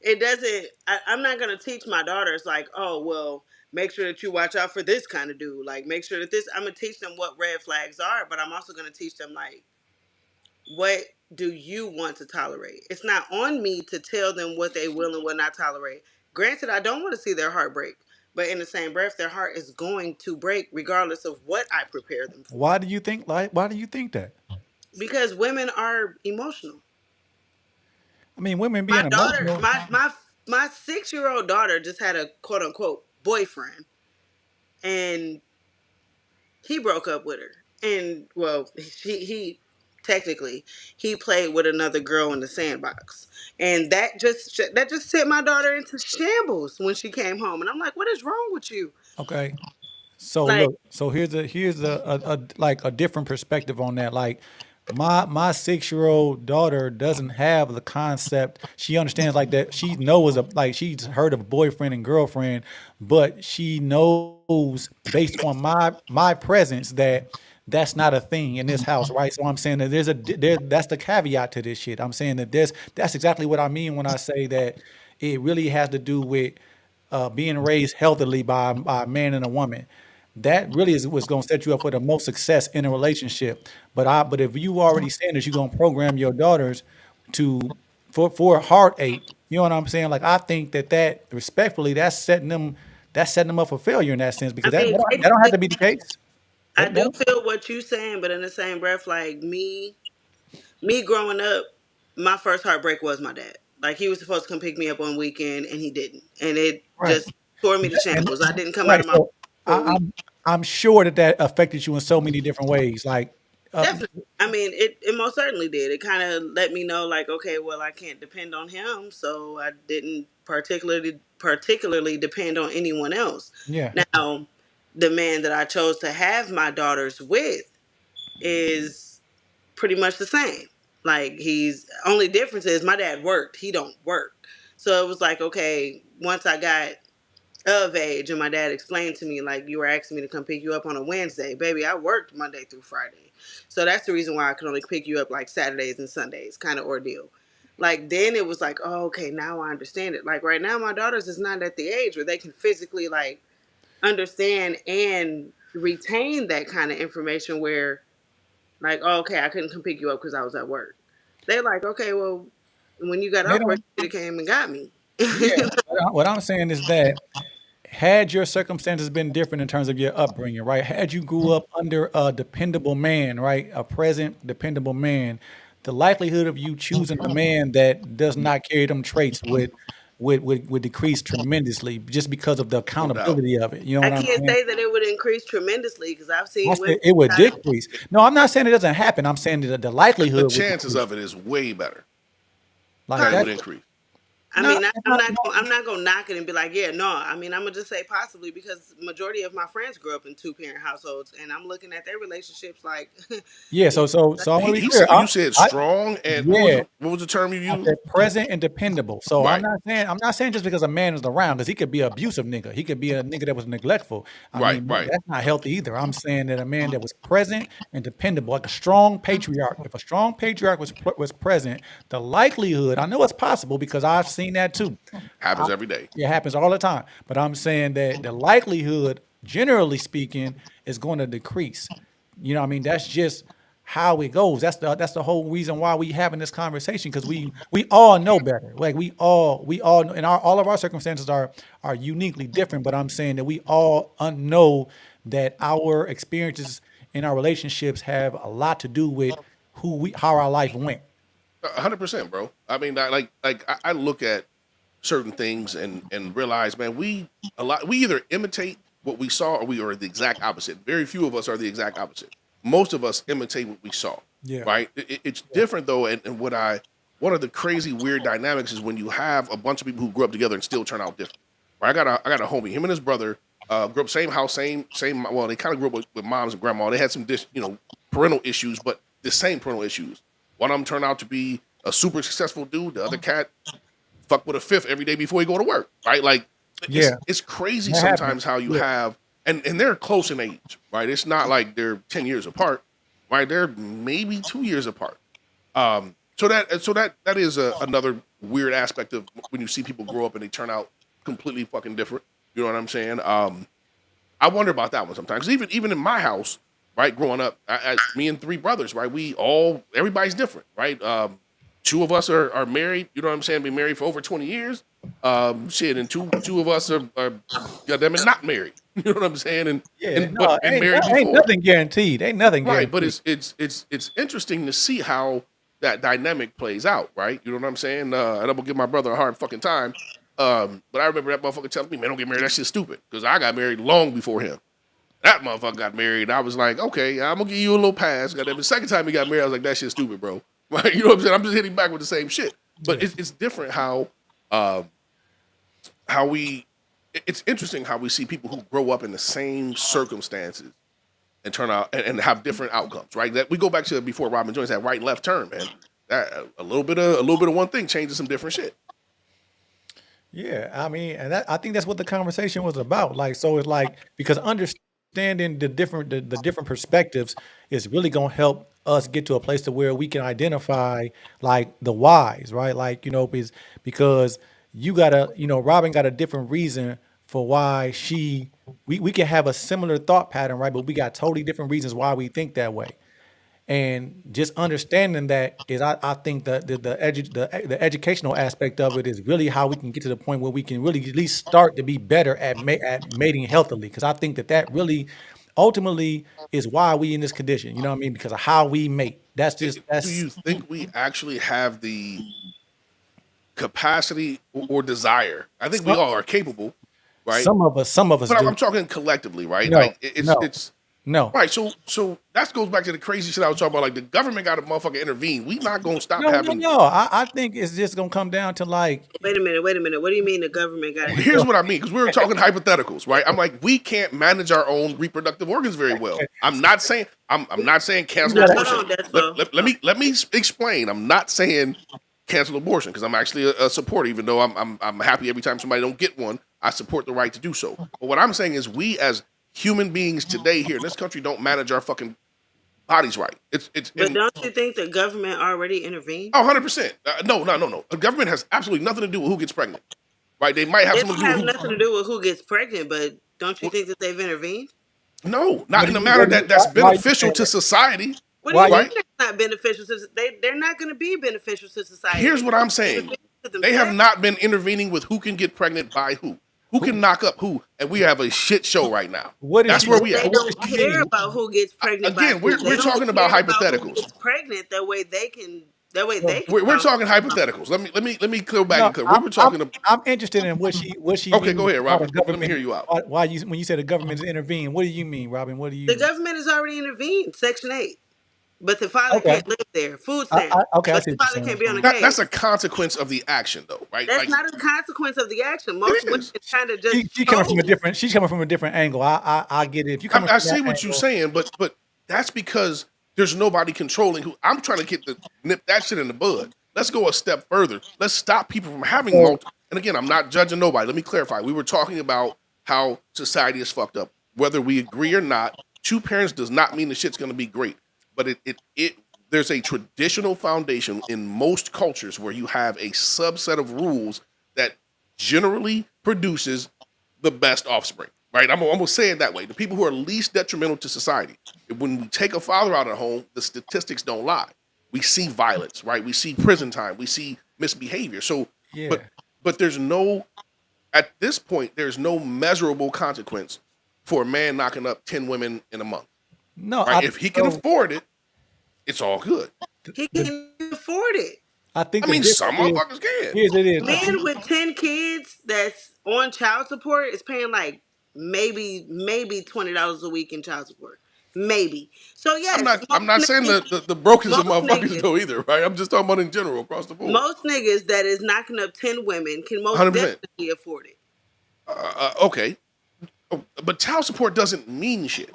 It doesn't. I'm not gonna teach my daughters like, oh well, make sure that you watch out for this kind of dude. Like, make sure that this. I'm gonna teach them what red flags are, but I'm also gonna teach them like what do you want to tolerate? It's not on me to tell them what they will and will not tolerate. Granted, I don't want to see their heart break, but in the same breath, their heart is going to break regardless of what I prepare them for. Why do you think that? Because women are emotional. I mean, women My being daughter, emotional. my 6-year-old daughter just had a quote unquote boyfriend, and he broke up with her. And well, he technically he played with another girl in the sandbox, and that just sent my daughter into shambles when she came home. And I'm like, what is wrong with you? Okay. So Like, look, so here's a like a different perspective on that. Like my 6-year-old daughter doesn't have the concept. She understands like that. She knows like she's heard of boyfriend and girlfriend, but she knows based on my presence that that's not a thing in this house, right? So I'm saying that that's the caveat to this shit. I'm saying that that's exactly what I mean when I say that it really has to do with being raised healthily by a man and a woman. That really is what's going to set you up for the most success in a relationship. But if you already saying that you're going to program your daughters to for a heartache, you know what I'm saying? Like I think that respectfully, that's setting them up for failure in that sense I because that mean, that don't have to be the case. I That do feel what you saying, but in the same breath, like me growing up, my first heartbreak was my dad. Like he was supposed to come pick me up on weekend, and he didn't, and it right. just tore me to And shambles. I didn't come out right, of my home so for a week. I'm sure that affected you in so many different ways. Like, Definitely. I mean, it most certainly did. It kind of let me know, like, okay, well, I can't depend on him, so I didn't particularly depend on anyone else. yeah, Now, the man that I chose to have my daughters with is pretty much the same. Like he's only difference is my dad worked. He don't work. So it was like, okay, once I got of age and my dad explained to me, like, you were asking me to come pick you up on a Wednesday. Baby, I worked Monday through Friday. So that's the reason why I could only pick you up like Saturdays and Sundays, kind of ordeal. Like then it was like, oh, okay, now I understand it. Like right now my daughters is not at the age where they can physically like understand and retain that kind of information where like, oh, okay, I couldn't come pick you up because I was at work. They're like, okay, well, when you got they off work, don't. you should have came and got me. Yeah, what I'm saying is that had your circumstances been different in terms of your upbringing, right? Had you grew up under a dependable man, right, a present dependable man, the likelihood of you choosing a man that does not carry them traits would decrease tremendously just because of the No doubt. accountability of it. You know I what I'm can't saying? say that it would increase tremendously because I've I seen women said it would try to. decrease. No, I'm not saying it doesn't happen. I'm saying that the The likelihood would chances decrease. of it is way better Like that it that. would increase. I No, mean, it's not, no. I'm not gonna knock it and be like, yeah, no. I mean, I'm gonna just say possibly because majority of my friends grew up in two parent households, and I'm looking at their relationships like, Yeah. yeah, So I want to be He clear. said you said I strong, and yeah. what was the term you I used? said present and dependable. So Right, I'm not saying just because a man is around, because he could be an abusive nigga. He could be a nigga that was neglectful. I right, mean, right. that's not healthy either. I'm saying that a man that was present and dependable, like a strong patriarch. If a strong patriarch was present, the likelihood, I know it's possible because I've seen that too. Happens every day. It happens all the time. But I'm saying that the likelihood, generally speaking, is going to decrease. You know what I mean? That's just how it goes. That's the whole reason why we having this conversation because we all know better. Like we all know, and all of our circumstances are uniquely different. But I'm saying that we all know that our experiences in our relationships have a lot to do with how our life went. 100%, bro. I mean, I look at certain things and realize, man, we either imitate what we saw or we are the exact opposite. Very few of us are the exact opposite. Most of us imitate what we saw. Yeah. Right. It's different though, and one of the crazy weird dynamics is when you have a bunch of people who grew up together and still turn out different. Right? I got a homie. Him and his brother grew up same house, same. Well, they kind of grew up with moms and grandma. They had some parental issues, but the same parental issues. One of them turned out to be a super successful dude. The other cat fuck with a fifth every day before he go to work. Right? Like Yeah. it's crazy That happens. sometimes how you Yeah. have and they're close in age. Right? It's not like they're 10 years apart. Right? They're maybe 2 years apart. So that is another weird aspect of when you see people grow up and they turn out completely fucking different. You know what I'm saying? I wonder about that one sometimes. Even in my house, right, growing up, me and three brothers, right, everybody's different, right? Two of us are married. You know what I'm saying? Been married for over 20 years. Shit, and two of us are goddamn it, not married. You know what I'm saying? Yeah, And no, but been married ain't before. nothing guaranteed. Ain't nothing Right, but guaranteed. it's interesting to see how that dynamic plays out, right? You know what I'm saying? And I'm gonna give my brother a hard fucking time. But I remember that motherfucker telling me, "Man, don't get married. That shit's stupid." Because I got married long before him. That motherfucker got married. I was like, "Okay, I'm gonna give you a little pass." Goddamn, the second time he got married, I was like, "That shit's stupid, bro." Right? You know what I'm saying? I'm just hitting back with the same shit. But Yeah. it's different how we. It's interesting how we see people who grow up in the same circumstances and turn out and have different outcomes, right? That we go back to before Robin Jones had right and left turn, man. That a little bit of one thing changes some different shit. Yeah, I mean, and I think that's what the conversation was about. Like, so it's like because understanding the different perspectives is really gonna help us get to a place to where we can identify like the whys, right? Like, because you gotta, Robin got a different reason for why we can have a similar thought pattern, right? But we got totally different reasons why we think that way. And just understanding that is, I think the educational aspect of it is really how we can get to the point where we can really at least start to be better at mating healthily. Because I think that really ultimately is why we in this condition. You know what I mean? Because of how we mate. Do you think we actually have the capacity or desire? I think we some, all are capable, right? some of us But do. I'm talking collectively, right? No, Like no, it's no. right. So that goes back to the crazy shit I was talking about. Like the government got to motherfucker intervene. We not gonna stop having. No. I think it's just gonna come down to like, Wait a minute. Wait a minute. What do you mean the government got to Here's what I mean, because we were talking hypotheticals, right? I'm like, we can't manage our own reproductive organs very well. I'm not saying cancel gotta- Hold abortion. on, Despo. Let me explain. I'm not saying cancel abortion because I'm actually a supporter, even though I'm happy every time somebody don't get one. I support the right to do so. But what I'm saying is, we as human beings today here in this country don't manage our fucking bodies right. It's But and, don't you think the government already intervened? oh, 100%. No. The government has absolutely nothing to do with who gets pregnant, right? They might have It something don't to do have with nothing to do with who gets pregnant, but don't you think that they've intervened? No, not in a manner that's beneficial to society. What do you Why- mean it's not beneficial to they're not going to be beneficial to society? Here's what I'm saying. They have not been intervening with who can get pregnant by who can knock up who, and we have a shit show right now. What is That's she- where we They at. don't care about who gets pregnant. Again, by we're who. They talking only about care hypotheticals. who gets pregnant that way they can. That way they can. We're talking hypotheticals. Let me clear back No, and clear. We were talking about. I'm interested in what she Okay, means go ahead, by Robin. the Let me government. hear you out. Why you when you said the government is intervening? What do you mean, Robin? What do you? The government has already intervened. Section 8. But the father Okay. can't live there. Food stamps. Okay, I But see the what you're father saying. can't be on the That's case. a consequence of the action, though, right? That's Like, not a consequence of the action. Most women is. kind of just She coming from a chose. different. She's coming from a different angle. I get it. If you coming I from see that what you're angle, saying, but that's because there's nobody controlling who. I'm trying to nip that shit in the bud. Let's go a step further. Let's stop people from having multiple. And again, I'm not judging nobody. Let me clarify. We were talking about how society is fucked up. Whether we agree or not, two parents does not mean the shit's going to be great. But it there's a traditional foundation in most cultures where you have a subset of rules that generally produces the best offspring, right? I'm gonna say it that way. The people who are least detrimental to society. When we take a father out of the home, the statistics don't lie. We see violence, right? We see prison time. We see misbehavior. So, Yeah. but there's at this point, there's no measurable consequence for a man knocking up 10 women in a month, no. right? If he can afford it, it's all good. He can afford it. I think. I the mean, difference some is- motherfuckers can. Here's it is. Men with 10 kids that's on child support is paying like maybe $20 a week in child support. Maybe. So yes, I'm not most saying niggas- the brokers of most motherfuckers niggas- though either, right? I'm just talking about in general across the board. most niggas that is knocking up 10 women can most 100%. definitely afford it. Okay, but child support doesn't mean shit,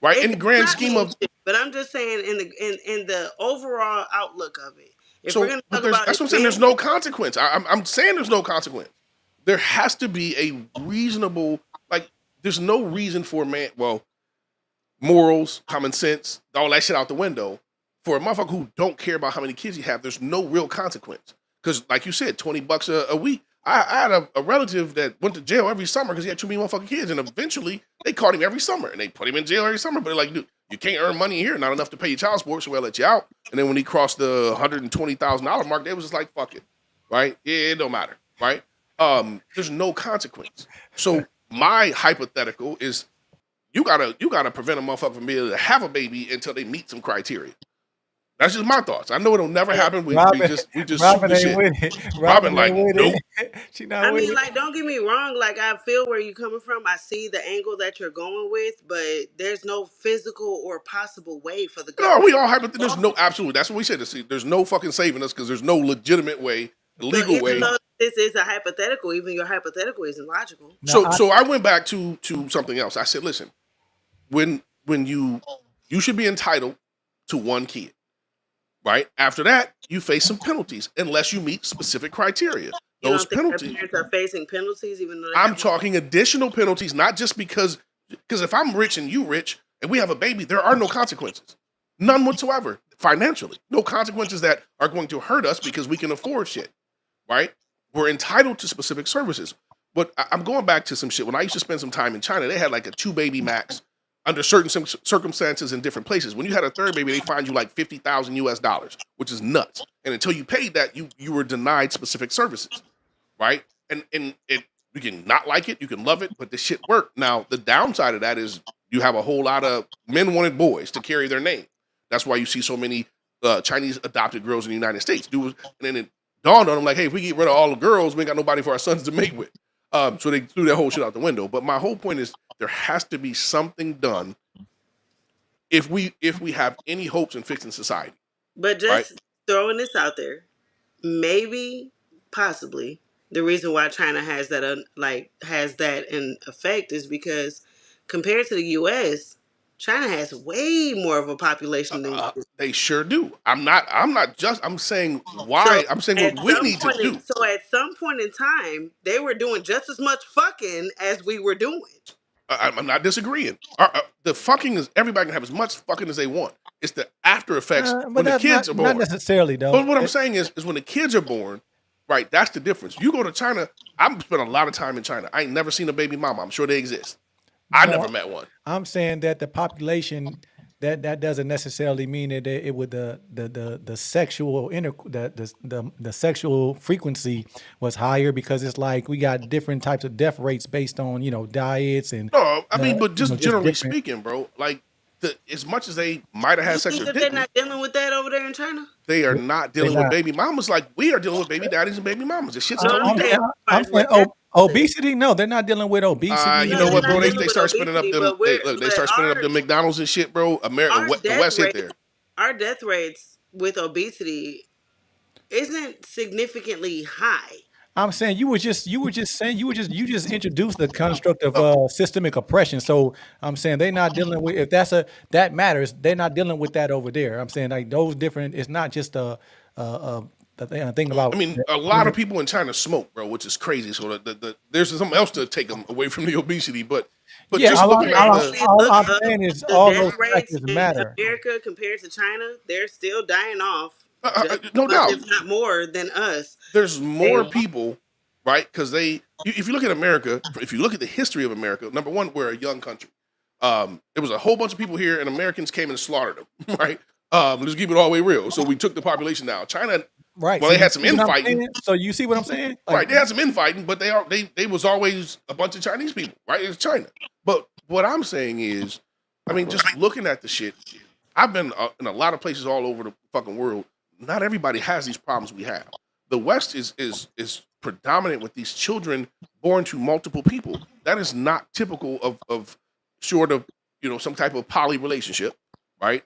right? In the It's grand not scheme mean of shit, but I'm just saying in the overall outlook of it. If so, we're gonna but talk there's, about that's what I'm saying. There's no consequence. I'm saying there's no consequence. There has to be a reasonable, like, there's no reason for a man. Well, morals, common sense, all that shit out the window. For a motherfucker who don't care about how many kids you have, there's no real consequence. Because, like you said, $20 a week. I had a relative that went to jail every summer because he had too many motherfucking kids, and eventually they caught him every summer and they put him in jail every summer. But they're like, dude, you can't earn money here, not enough to pay your child support, so we'll let you out. And then when he crossed the $120,000 mark, they was just like, fuck it, right? Yeah, it don't matter, right? There's no consequence. So my hypothetical is you gotta prevent a motherfucker from being able to have a baby until they meet some criteria. That's just my thoughts. I know it'll never happen. We just Robin shoot the ain't shit. with it. Robin like, ain't with nope. it. She not I with mean, it. like, don't get me wrong. Like, I feel where you're coming from. I see the angle that you're going with, but there's no physical or possible way for the No, government. we all hypothetical. There's no absolutely. That's what we said. There's no fucking saving us because there's no legitimate way, So legal way. even though this is a hypothetical, even your hypothetical isn't logical. So I went back to something else. I said, listen, when you should be entitled to one kid, right? After that, you face some penalties unless you meet specific criteria. You Those don't think our penalties. parents are facing penalties, even though they I'm have- talking additional penalties, not just because if I'm rich and you rich and we have a baby, there are no consequences. None whatsoever. Financially. No consequences that are going to hurt us because we can afford shit. Right? we're entitled to specific services. But I'm going back to some shit. When I used to spend some time in China, they had like a 2 baby max under certain circumstances in different places. When you had a third baby, they fined you like $50,000 US, which is nuts. And until you paid that, you were denied specific services, right? And it you can not like it, you can love it, but the shit worked. Now the downside of that is you have a whole lot of men wanted boys to carry their name. That's why you see so many Chinese adopted girls in the United States. And then it dawned on them like, hey, if we get rid of all the girls, we ain't got nobody for our sons to mate with. So they threw that whole shit out the window. But my whole point is there has to be something done if we have any hopes in fixing society. But Right? just throwing this out there, maybe, possibly, the reason why China has that has that in effect is because compared to the U.S., China has way more of a population than we do. They sure do. I'm saying why. So I'm saying at what we some need to point, do. at some point in time, they were doing just as much fucking as we were doing. I'm not disagreeing. The fucking is everybody can have as much fucking as they want. It's the after effects But when the that's kids not are born. necessarily though. But what I'm saying is when the kids are born, right? That's the difference. You go to China. I've spent a lot of time in China. I ain't never seen a baby mama. I'm sure they exist. I No, never met one. I'm saying that the population that doesn't necessarily mean that it would the sexual the sexual frequency was higher because it's like we got different types of death rates based on diets and No, I mean, but just just generally different. speaking, bro. Like as much as they might have had You sex think or that they're didn't, not dealing with that over there in China? they are not They're dealing with not. baby mamas like we are dealing with baby daddies and baby mamas. This shit's No, totally I'm saying different. I'm as far saying as what obesity. No, they're not dealing with obesity. You no, know they're what, bro? not They dealing with start spinning up obesity, them. They start spinning up them McDonald's and shit, bro. America, our the death West hit rate, there. our death rates with obesity isn't significantly high. I'm saying you just introduced the construct of systemic oppression. So I'm saying they're not dealing with if that matters. They're not dealing with that over there. I'm saying like those different. It's not just a thing I about. mean, a lot of people in China smoke, bro, which is crazy. So there's something else to take them away from the obesity, but Yeah, just looking at the Actually, all look I'm up saying is the all death those rates factors in matter. America compared to China. They're still dying off just as no much, doubt, if not more, than us. there's more And people, right? Because if you look at America, if you look at the history of America, number one, we're a young country. There was a whole bunch of people here, and Americans came and slaughtered them, right? Let's keep it all the way real. So we took the population down. China, Right. well, So they you had some see what I'm infighting, saying? So you see what I'm saying? right? Like, They had some infighting, but they was always a bunch of Chinese people, right? It's China. But what I'm saying is, I mean, just looking at the shit, I've been in a lot of places all over the fucking world. Not everybody has these problems we have. The West is predominant with these children born to multiple people. That is not typical of short of some type of poly relationship, right?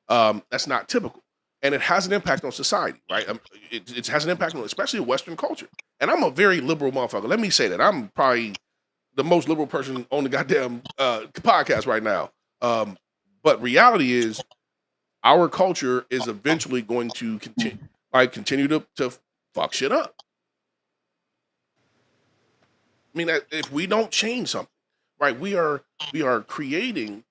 That's not typical, and it has an impact on society, right? It has an impact on especially Western culture. And I'm a very liberal motherfucker. Let me say that I'm probably the most liberal person on the goddamn podcast right now. But reality is, our culture is eventually going to continue to fuck shit up. I mean, if we don't change something, right? We are creating,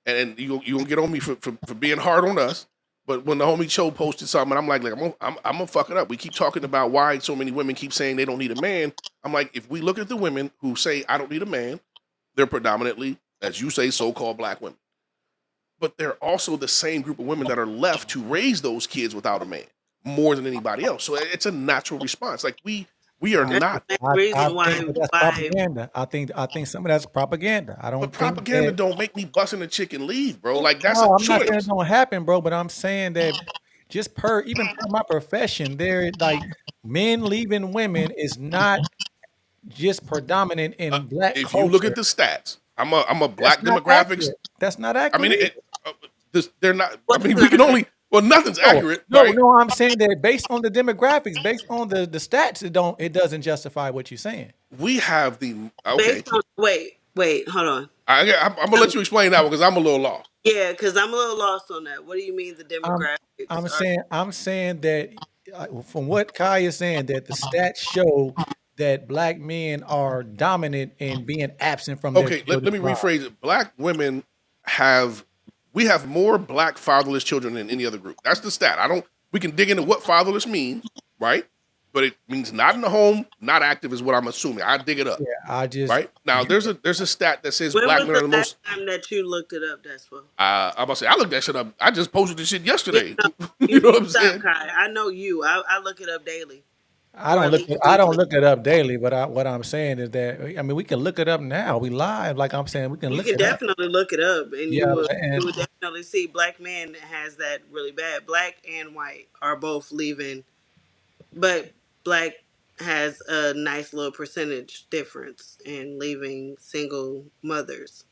and you gonna get on me for being hard on us. But when the homie Cho posted something, I'm like I'm gonna fuck it up. We keep talking about why so many women keep saying they don't need a man. I'm like, if we look at the women who say I don't need a man, they're predominantly, as you say, so-called black women. But they're also the same group of women that are left to raise those kids without a man more than anybody else. So it's a natural response. Like we are I, not. that's the I reason think that that's why propaganda. I think some of that's propaganda. I But don't think propaganda that. don't make me bust in the chick and leave, bro. Like that's a No, I'm not saying choice. it don't happen, bro. But I'm saying that just even per my profession, there like men leaving women is not just predominant in black If you look at culture. the stats, I'm a That's black not demographics. accurate. That's not I mean, accurate. they're not. I what's mean, we not can only. Well, nothing's accurate, No, right? no. I'm saying that based on the demographics, based on the stats, it doesn't justify what you're saying. We have the okay. based on wait, hold on. I'm gonna let you explain that one because I'm a little lost. Yeah, because I'm a little lost on that. What do you mean the I'm demographics are I'm saying that from what Kai is saying that the stats show that black men are dominant in being absent from their Okay, let children's me lives. rephrase it. Black women we have more black fatherless children than any other group. That's the stat. We can dig into what fatherless means, right? but it means not in the home, not active is what I'm assuming. I dig it up. Yeah, I just Right now, there's a stat that says When black was men the are the last most. time that you looked it up, Despo? I'm about to say I looked that shit up. I just posted this shit Yeah, yesterday. no, You know what you I'm stop, saying? Kai. I know you. I look it up daily, I or don't at look least I don't weekly. look it up daily, but what I'm saying is that I mean we can look it up now. We live, like I'm saying, we can You look can it up. definitely look it up, and Yeah, you and would definitely see black men has that really bad. Black and white are both leaving, but black has a nice little percentage difference in leaving single mothers.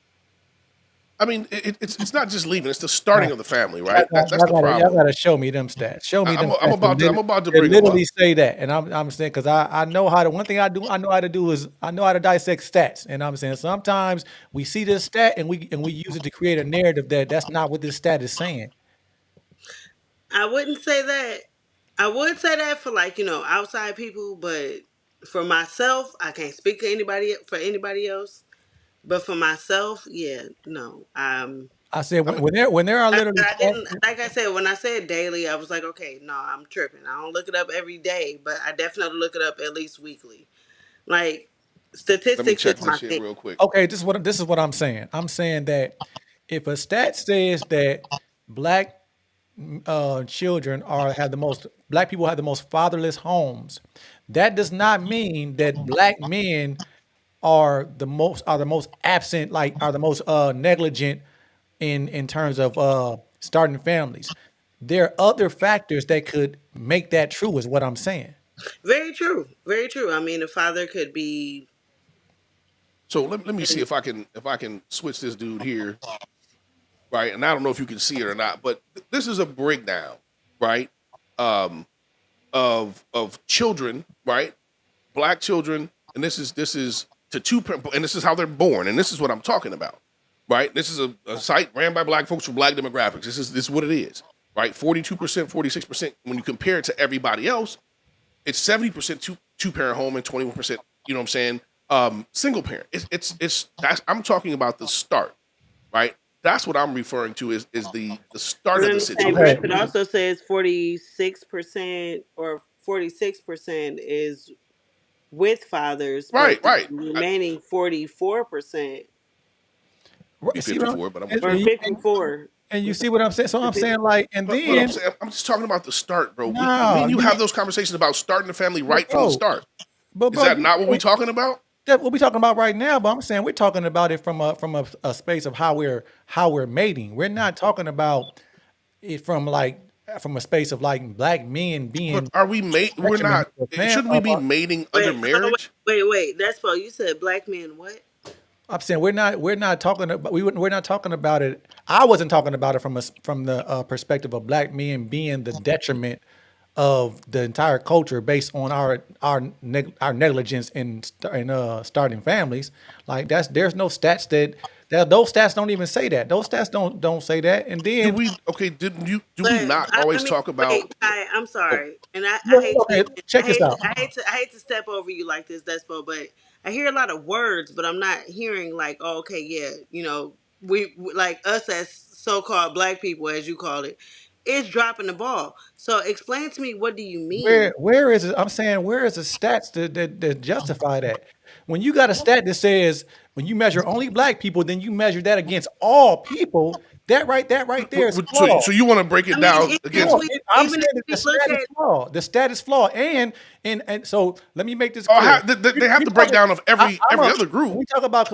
I mean, it's not just leaving; it's the uh, starting of the family, right? That's the y'all problem. gotta show me them stats. Show me them I'm stats about to I'm about to that bring them literally up. say that. And I'm saying because I know how to. One thing I know how to do is I know how to dissect stats. And I'm saying sometimes we see this stat and we use it to create a narrative that's not what this stat is saying. I wouldn't say that. I would say that for like outside people, but for myself, I can't speak to anybody for anybody else. But for myself, yeah, no. I said I mean, when there are literally I stats. didn't like I said when I said daily, I was like, okay, no, I'm tripping. I don't look it up every day, but I definitely look it up at least weekly. Like let me statistics check is this my shit thing. real quick. Okay, this is what I'm saying. I'm saying that if a stat says that black children are have the most black people have the most fatherless homes, that does not mean that black men are the most absent, like are the most negligent in terms of starting families. There are other factors that could make that true, is what I'm saying. Very true. Very true. I mean, a father could be. So let me see In, if I can switch this dude here, right? And I don't know if you can see it or not, but this is a breakdown, right? Um, of children, right? Black children, and this is to and this is how they're born, and this is what I'm talking about, right? This is a site ran by black folks for black demographics. This is what it is, right? 42%, 46%. When you compare it to everybody else, it's 70% two parent home and 21%. You know what I'm saying? Single parent. It's that's I'm talking about the start, right? That's what I'm referring to is the start but of in the the same situation. breath, Okay. it also says 46% or 46% is with fathers, Right, but the right. remaining 44% Be See what I'm 54, but I'm and, with you. or and, 54. and you see what I'm saying? So I'm saying like, and But I'm then saying I'm just talking about the start, bro. Me no, and you you have those conversations about starting the family but right from the start. Is bro, that you not what we talking about? that's what we're talking about right now. But I'm saying we're talking about it from a space of how we're mating. We're not talking about it from like from a space of like black men But being are we mate? We're detriment not. to Shouldn't we be mating under Wait, hold on, marriage? wait. That's what you said. Black men, what? I'm saying we're not talking about we're not talking about it. I wasn't talking about it from the perspective of black men being the detriment of the entire culture based on our negligence in starting families. Like there's no stats that those stats don't even say that. Those stats don't say that. And Do then we? Okay. Didn't you? Do we But not I always mean, talk about? wait, Ty, I'm Oh, sorry, and I well, hate to, okay, check this out. I hate to step over you like this, Despo, but I hear a lot of words, but I'm not hearing like, oh, okay, yeah, like us as so-called black people, as you call it, is dropping the ball. So explain to me, what do you mean? Where is it? I'm saying where is the stats that justify that? When you got a stat that says when you measure only black people, then you measure that against all people. That right there is flawed. so you want to break I it mean, down even if against? Flawed. we I'm even if saying that the we look stat is at flawed. The stat is flawed, and so let me make this Or clear. they have We the talking. breakdown of I, I'm every a other group. when we talk about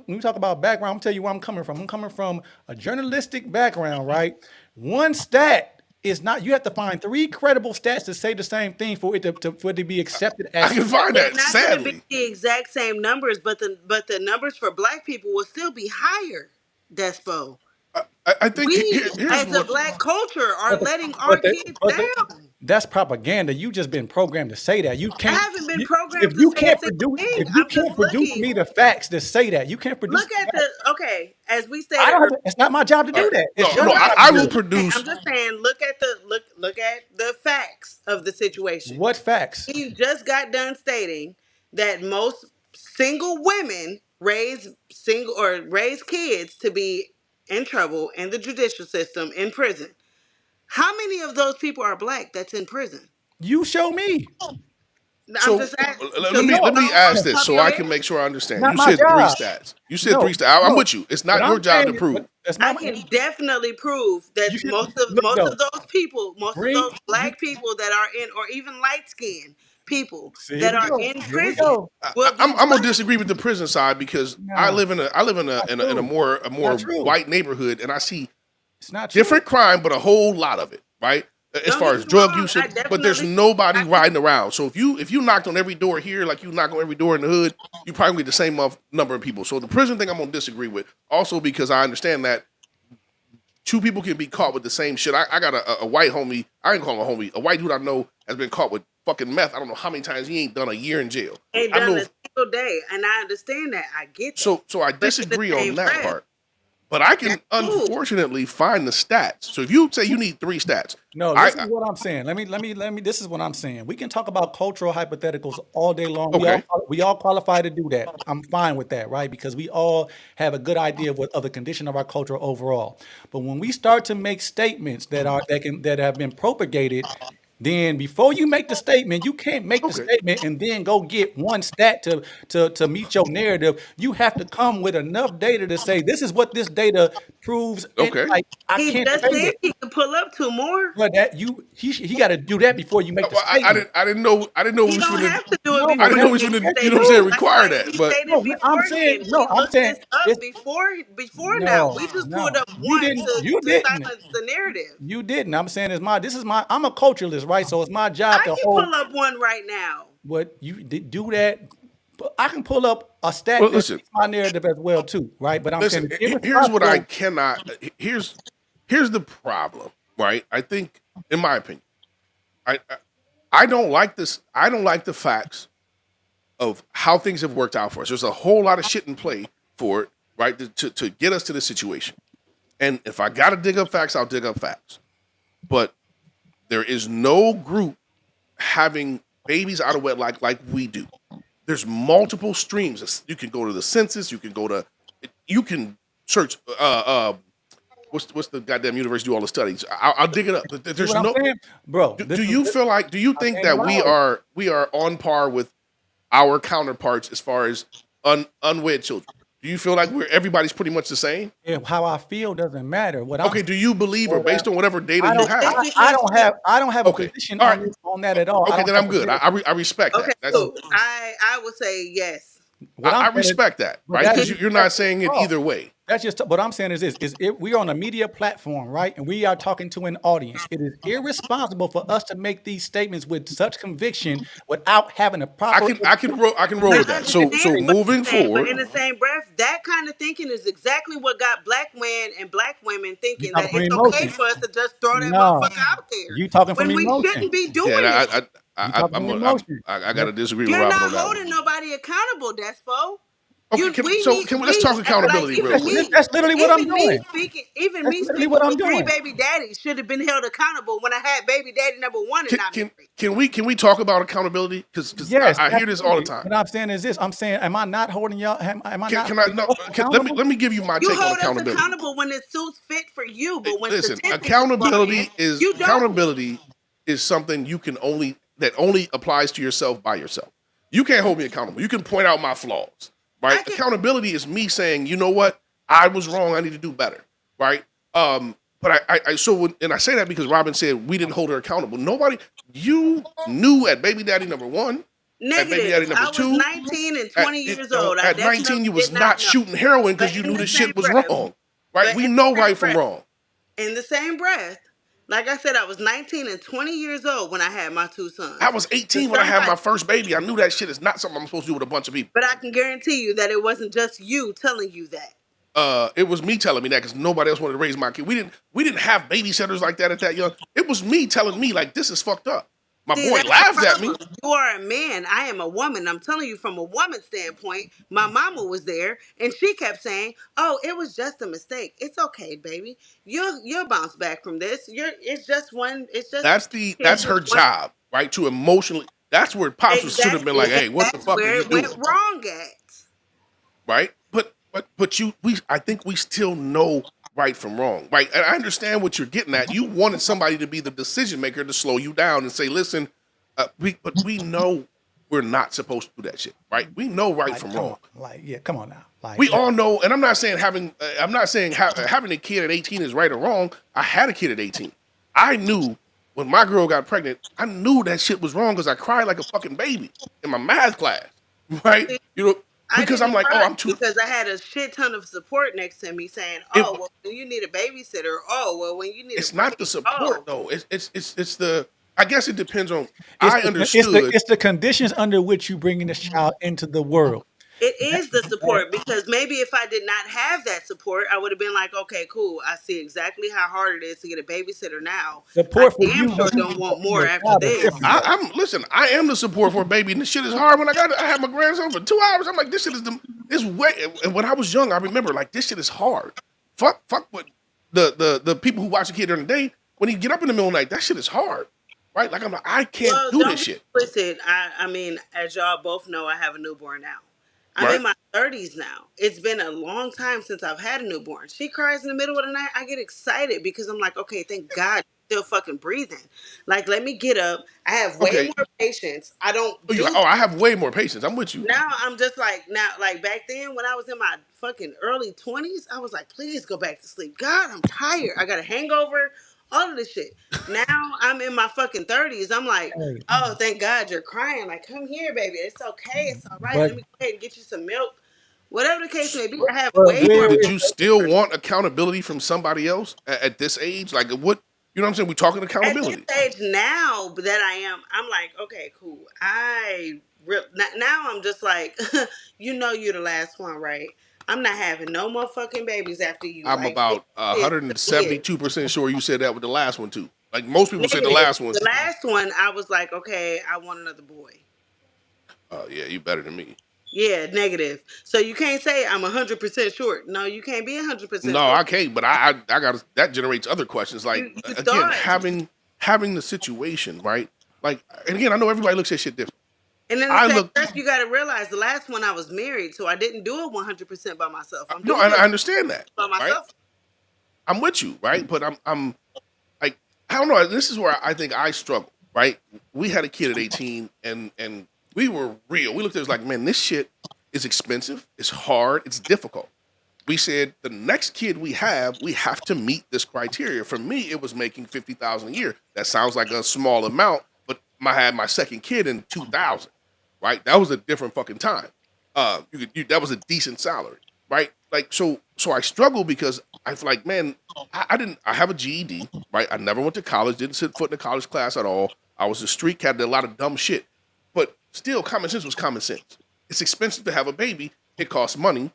when we talk about background. I'm tell you where I'm coming from. I'm coming from a journalistic background, right? One stat is not. You have to find three credible stats to say the same thing for it for it to be accepted I as can fact. find they're that. not going to be Sadly, the exact same numbers, but the numbers for black people will still be higher, Despo. I think We here's as a what. black culture are But the, letting our but the, kids but the, down. that's propaganda. You just been programmed to say that. You I can't. haven't been You, programmed to say a single thing. if you I'm just can't produce looking. me the facts to say that, you can't produce Look the at facts. the okay, as we I stated don't have earlier. to, it's not my job to All do right, that. It's no, your no, job Right. to I do will it. produce. I'm just saying, look at the facts of the situation. What facts? You just got done stating that most single women raise kids to be in trouble in the judicial system in prison. How many of those people are black that's in prison? You show me. I'm So just asking. let So me you No, let me know off ask the this top of so your I head? can make sure I understand. not You my said three job. stats. You said No, three stats. I'm no. with you. It's What not I'm your job to saying is, prove. that's I not my. can definitely prove that You should look most though. of those people, most of Bring those you. black people that are in, or even light skinned people See, here that we are go. in Here we prison, go. will be I'm gonna black. disagree with the prison side because Nah, I live in not a true. more Not true. white neighborhood and I see It's not true. different crime, but a whole lot of it, right? As Don't far get as me drug wrong. usage, I but there's definitely, nobody I can, riding around. So if you knocked on every door here, like you knock on every door in the hood, you probably get the same number of people. So the prison thing, I'm gonna disagree with. Also because I understand that two people can be caught with the same shit. I got a white homie. I ain't call him a homie. A white dude I know has been caught with fucking meth. I don't know how many times he ain't done a year in jail. ain't I done know. a single day, and I understand that. I get that. So I But in the disagree on same that breath, part. But I can that's cool. unfortunately find the stats. So if you say you need three stats, No, I, listen to what I'm saying. Let me. This is what I'm saying. We can talk about cultural hypotheticals all day long. okay. We all qualify to do that. I'm fine with that, right? Because we all have a good idea of the condition of our culture overall. But when we start to make statements that have been propagated, then before you make the statement, you can't make the Okay. statement and then go get one stat to meet your narrative. You have to come with enough data to say this is what this data proves. And Okay. like I He can't just debate said it. he could pull up two more. But that he got to do that before you make the Well, statement. I didn't know we He was don't finna have to do it No, I before didn't know he we was no, makes finna the yes, you statement. saying do. That's require why that. he But No, stated I'm saying beforehand. no. We I'm looked saying this up it's before now. We no, just pulled no. up one You to didn't. silence the narrative. You didn't. I'm saying it's my. This is my. I'm a culturalist, right? So it's my job I to can hold pull up one right now. what you do that. But I can pull up a stat well, that listen, fits my narrative as well too, right? But I'm saying listen. it's Here's what I irresponsible. cannot. Here's the problem, right? I think, in my opinion, I I don't like this. I don't like the facts of how things have worked out for us. There's a whole lot of shit in play for it, right? To get us to this situation. And if I got to dig up facts, I'll dig up facts. But there is no group having babies out of wedlock like we do. There's multiple streams. You can go to the census. You can search. What's the goddamn university do all the studies? I'll dig it up. See There's what I'm no. saying, bro? Do you feel like? Do you I think can't that allow it. we are on par with our counterparts as far as unwed children? Do you feel like everybody's pretty much the same? If how I feel doesn't matter. What I'm Okay. Do you believe, or based on whatever data I you don't have? I don't have a Okay. position All right. on that at all. I Okay. don't Then have I'm a good. narrative. I respect Okay, that. That's cool. I would say yes. What I'm I saying is, respect that, but right? that Because is you're that's not saying it just either way. That's just what I'm saying is this: is it, we are on a media platform, right? And we are talking to an audience. It is irresponsible for us to make these statements with such conviction without having a proper. I can roll I with that. So understand what moving you're saying, but forward, in the same breath, that kind of thinking is exactly what got black men and black women You thinking that talking from it's okay emotion? for us to just throw that No, motherfucker out there you talking from when we emotion. shouldn't be yeah, doing it. You talking from emotion. I got That- to disagree with You're Robin not on that one. holding nobody accountable, Despo. Okay, let's talk Like accountability real quick. That's literally what I'm doing. That's me literally speaking what I'm for three doing. baby daddies should have been held accountable when I had baby daddy number one and not married. Can we talk about accountability? Because Yes, I hear this all the absolutely. time. What I'm saying is this: I'm saying, am I not holding y'all? Am I not Can I holding no? us Let accountable? me give you my You take on hold us accountability. accountable when it suits fit for you, but when Listen, statistics is brought in, you don't. accountability is something that only applies to yourself by yourself. You can't hold me accountable. You can point out my flaws, right? I can. Accountability is me saying, you know what, I was wrong. I need to do better, right? But and I say that because Robin said we didn't hold her accountable. Nobody, you knew at baby daddy number one, at baby daddy Negative. number I was two, 19 and 20 years old. I at 19 definitely you was did not not know. shooting heroin because But you in knew the this same shit was breath, wrong, right? but We in know the same right from breath, wrong. in the same breath, like I said, I was 19 and 20 years old when I had my two I sons. was The 18 when I sons had I, my first baby. I knew that shit is not something I'm supposed to do with a bunch of people. but I can guarantee you that it wasn't just you telling you that. It was me telling me that because nobody else wanted to raise my kid. We didn't have babysitters like that at that young. It was me telling me like this is fucked up. My See, boy that's the laughed at me. problem. You are a man. I am a woman. I'm telling you from a woman's standpoint. My mama was there, and she kept saying, "Oh, it was just a mistake. It's okay, baby. You'll bounce back from this. It's just one. It's just That's her just one." job, right? To emotionally. That's where pops should have been Exactly, like, and hey, what the that's fuck are where you it went doing, wrong at. right? But I think we still know right from wrong, right? And I understand what you're getting at. You wanted somebody to be the decision maker to slow you down and say, listen, But we know we're not supposed to do that shit, right? We know right Like, from come wrong. on, like, yeah, come on now, like, We all know, and I'm not saying having a kid at 18 is right or wrong. I had a kid at 18. I knew when my girl got pregnant, I knew that shit was wrong because I cried like a fucking baby in my math class, right? See, You know, I because I'm didn't like, oh, cry I'm too. because I had a shit ton of support next to me saying, It, "Oh, well, when you need a babysitter. Oh, well, when you need a it's not break. the support Oh, though. It's the. I guess it depends on. it's I it's the understood. it's the conditions under which you bringing this child into the world. it That, is the that support because maybe if I did not have that support, I would have been like, okay, cool. I see exactly how hard it is to get a babysitter now. I support for damn you sure versus don't support want for more your after child are this. different though. I'm listen. I am the support for a baby, and the shit is hard. When I had my grandson for 2 hours, I'm like, this shit is this way. And when I was young, I remember like this shit is hard. Fuck what the people who watch the kid during the day. When he get up in the middle of the night, that shit is hard, right? Like I'm like, I can't Well, do this don't get shit, twisted. I mean, as y'all both know, I have a newborn now. I'm right? in my 30s now. It's been a long time since I've had a newborn. She cries in the middle of the night. I get excited because I'm like, okay, thank God you're still fucking breathing. Like, let me get up. I have way Okay. more patience. I don't Oh, do I have way more patience. I'm with you. now. I'm just like now, like back then when I was in my fucking early 20s, I was like, please go back to sleep. God, I'm tired. I got a hangover. All of this shit. Now I'm in my fucking 30s. I'm like, Hey, oh, thank God you're crying. Like, come here, baby. It's okay. It's all right. but Let me go ahead and get you some milk. Whatever the case may be, I have but way Did more did where you patience still for want accountability from somebody else at this age? Like what? You know what I'm saying? We talking at this accountability. age now that I am. I'm like, okay, cool. Now I'm just like, you're the last one, right? I'm not having no more fucking babies after you. I'm Like, about it's what it is. 172% sure you said that with the last one too. Like most people said the Negative. last one. The last one, I was like, okay, I want another boy. Yeah, you better than me. Yeah, negative. So you can't say I'm 100% short. No, you can't be 100% No, short. I can't. But I got that generates other questions. Like You again, thought, having the situation right. Like and again, I know everybody looks at shit different. and then the I same look breath, you got to realize the last one I was married, so I didn't do it 100% by myself. I'm no, doing and it I understand that. by Right, myself. I'm with you. Right, but I'm like I don't know. This is where I think I struggle. Right, we had a kid at 18, and we were real. We looked at it as like, man, this shit is expensive. It's hard. It's difficult. We said the next kid we have to meet this criteria. For me, it was making 50,000 a year. That sounds like a small amount, but I had my second kid in 2000. Right, that was a different fucking time. That was a decent salary, right? Like so I struggle because I feel like, man, I didn't. I have a GED, right? I never went to college. Didn't sit foot in a college class at all. I was a street cat. Did a lot of dumb shit, but still, common sense was common sense. It's expensive to have a baby. It costs money,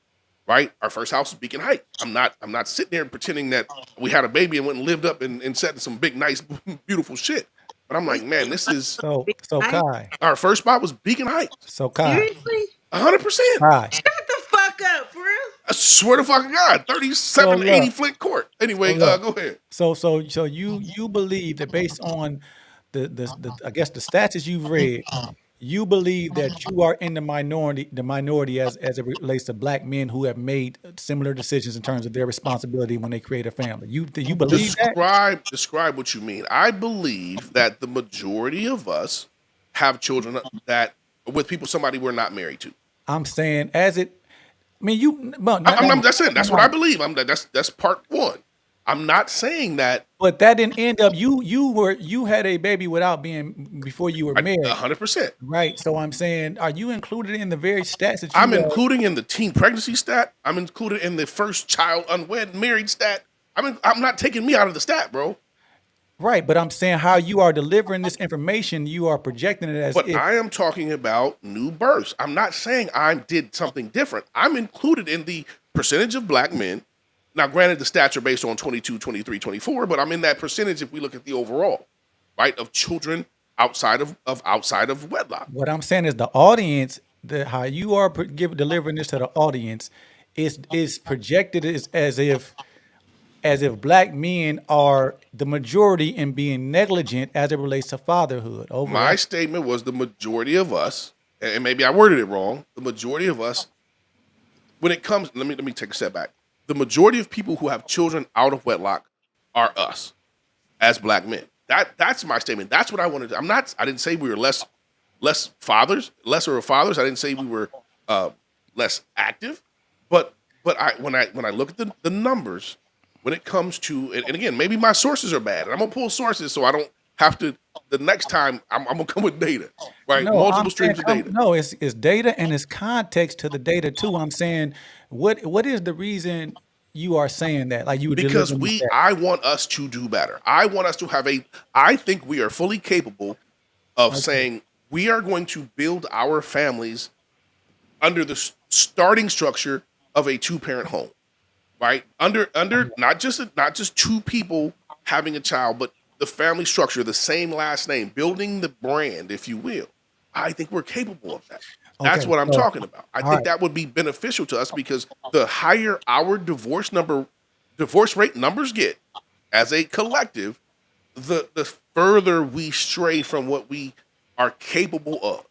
right? Our first house was Beacon Heights. I'm not sitting there pretending that we had a baby and went and lived up and sat in some big, nice, beautiful shit. But I'm like, man, this is so I, Kai, our first spot was Beacon Heights, so Kai, seriously? 100%. Kai. Shut the fuck up, for real. I swear to fucking God, So 3780 look, Flint Court. so Anyway, look, go ahead. so you believe that based on the I guess the stats that you've read, you believe that you are in the minority as it relates to black men who have made similar decisions in terms of their responsibility when they create a family. You do you believe that? Describe what you mean. I believe that the majority of us have children that with people somebody we're not married to. I'm saying as it. I mean, you. Well, not, not, That's it. That's not, what I believe. That's part one. I'm not saying that but that didn't end up. You had a baby without being before you were married, 100%. right? So I'm saying, are you included in the very stats that I'm you? including in the teen pregnancy stat. I'm included in the first child unwed married stat. I'm not taking me out of the stat, bro. Right, but I'm saying how you are delivering this information, you are projecting it as But if. I am talking about new births. I'm not saying I did something different. I'm included in the percentage of black men. Now, granted, the stats are based on 22, 23, 24, but I'm in that percentage if we look at the overall, right, of children outside of wedlock. What I'm saying is the audience, how you are delivering this to the audience, is projected as if black men are the majority in being negligent as it relates to fatherhood. My Overall, statement was the majority of us, and maybe I worded it wrong. The majority of us, when it comes, let me take a step back. The majority of people who have children out of wedlock are us as black men. That's my statement. That's what I wanted to. I didn't say we were lesser of fathers. I didn't say we were less active. But when I look at the numbers, when it comes to, and again, maybe my sources are bad, and I'm gonna pull sources so I don't have to. The next time I'm gonna come with data, right? No, Multiple I'm saying streams of data. no. It's data and it's context to the data too. I'm saying what is the reason you are saying that? Like you were Because delivering that. I want us to do better. I want us to have I think we are fully capable of saying we are going to build our families under the starting structure of a two-parent home, right? Under not just two people having a child, but the family structure, the same last name, building the brand, if you will. I think we're capable of that. That's Okay, what I'm so talking about. I all think right. that would be beneficial to us because the higher our divorce rate numbers get as a collective, the further we stray from what we are capable of,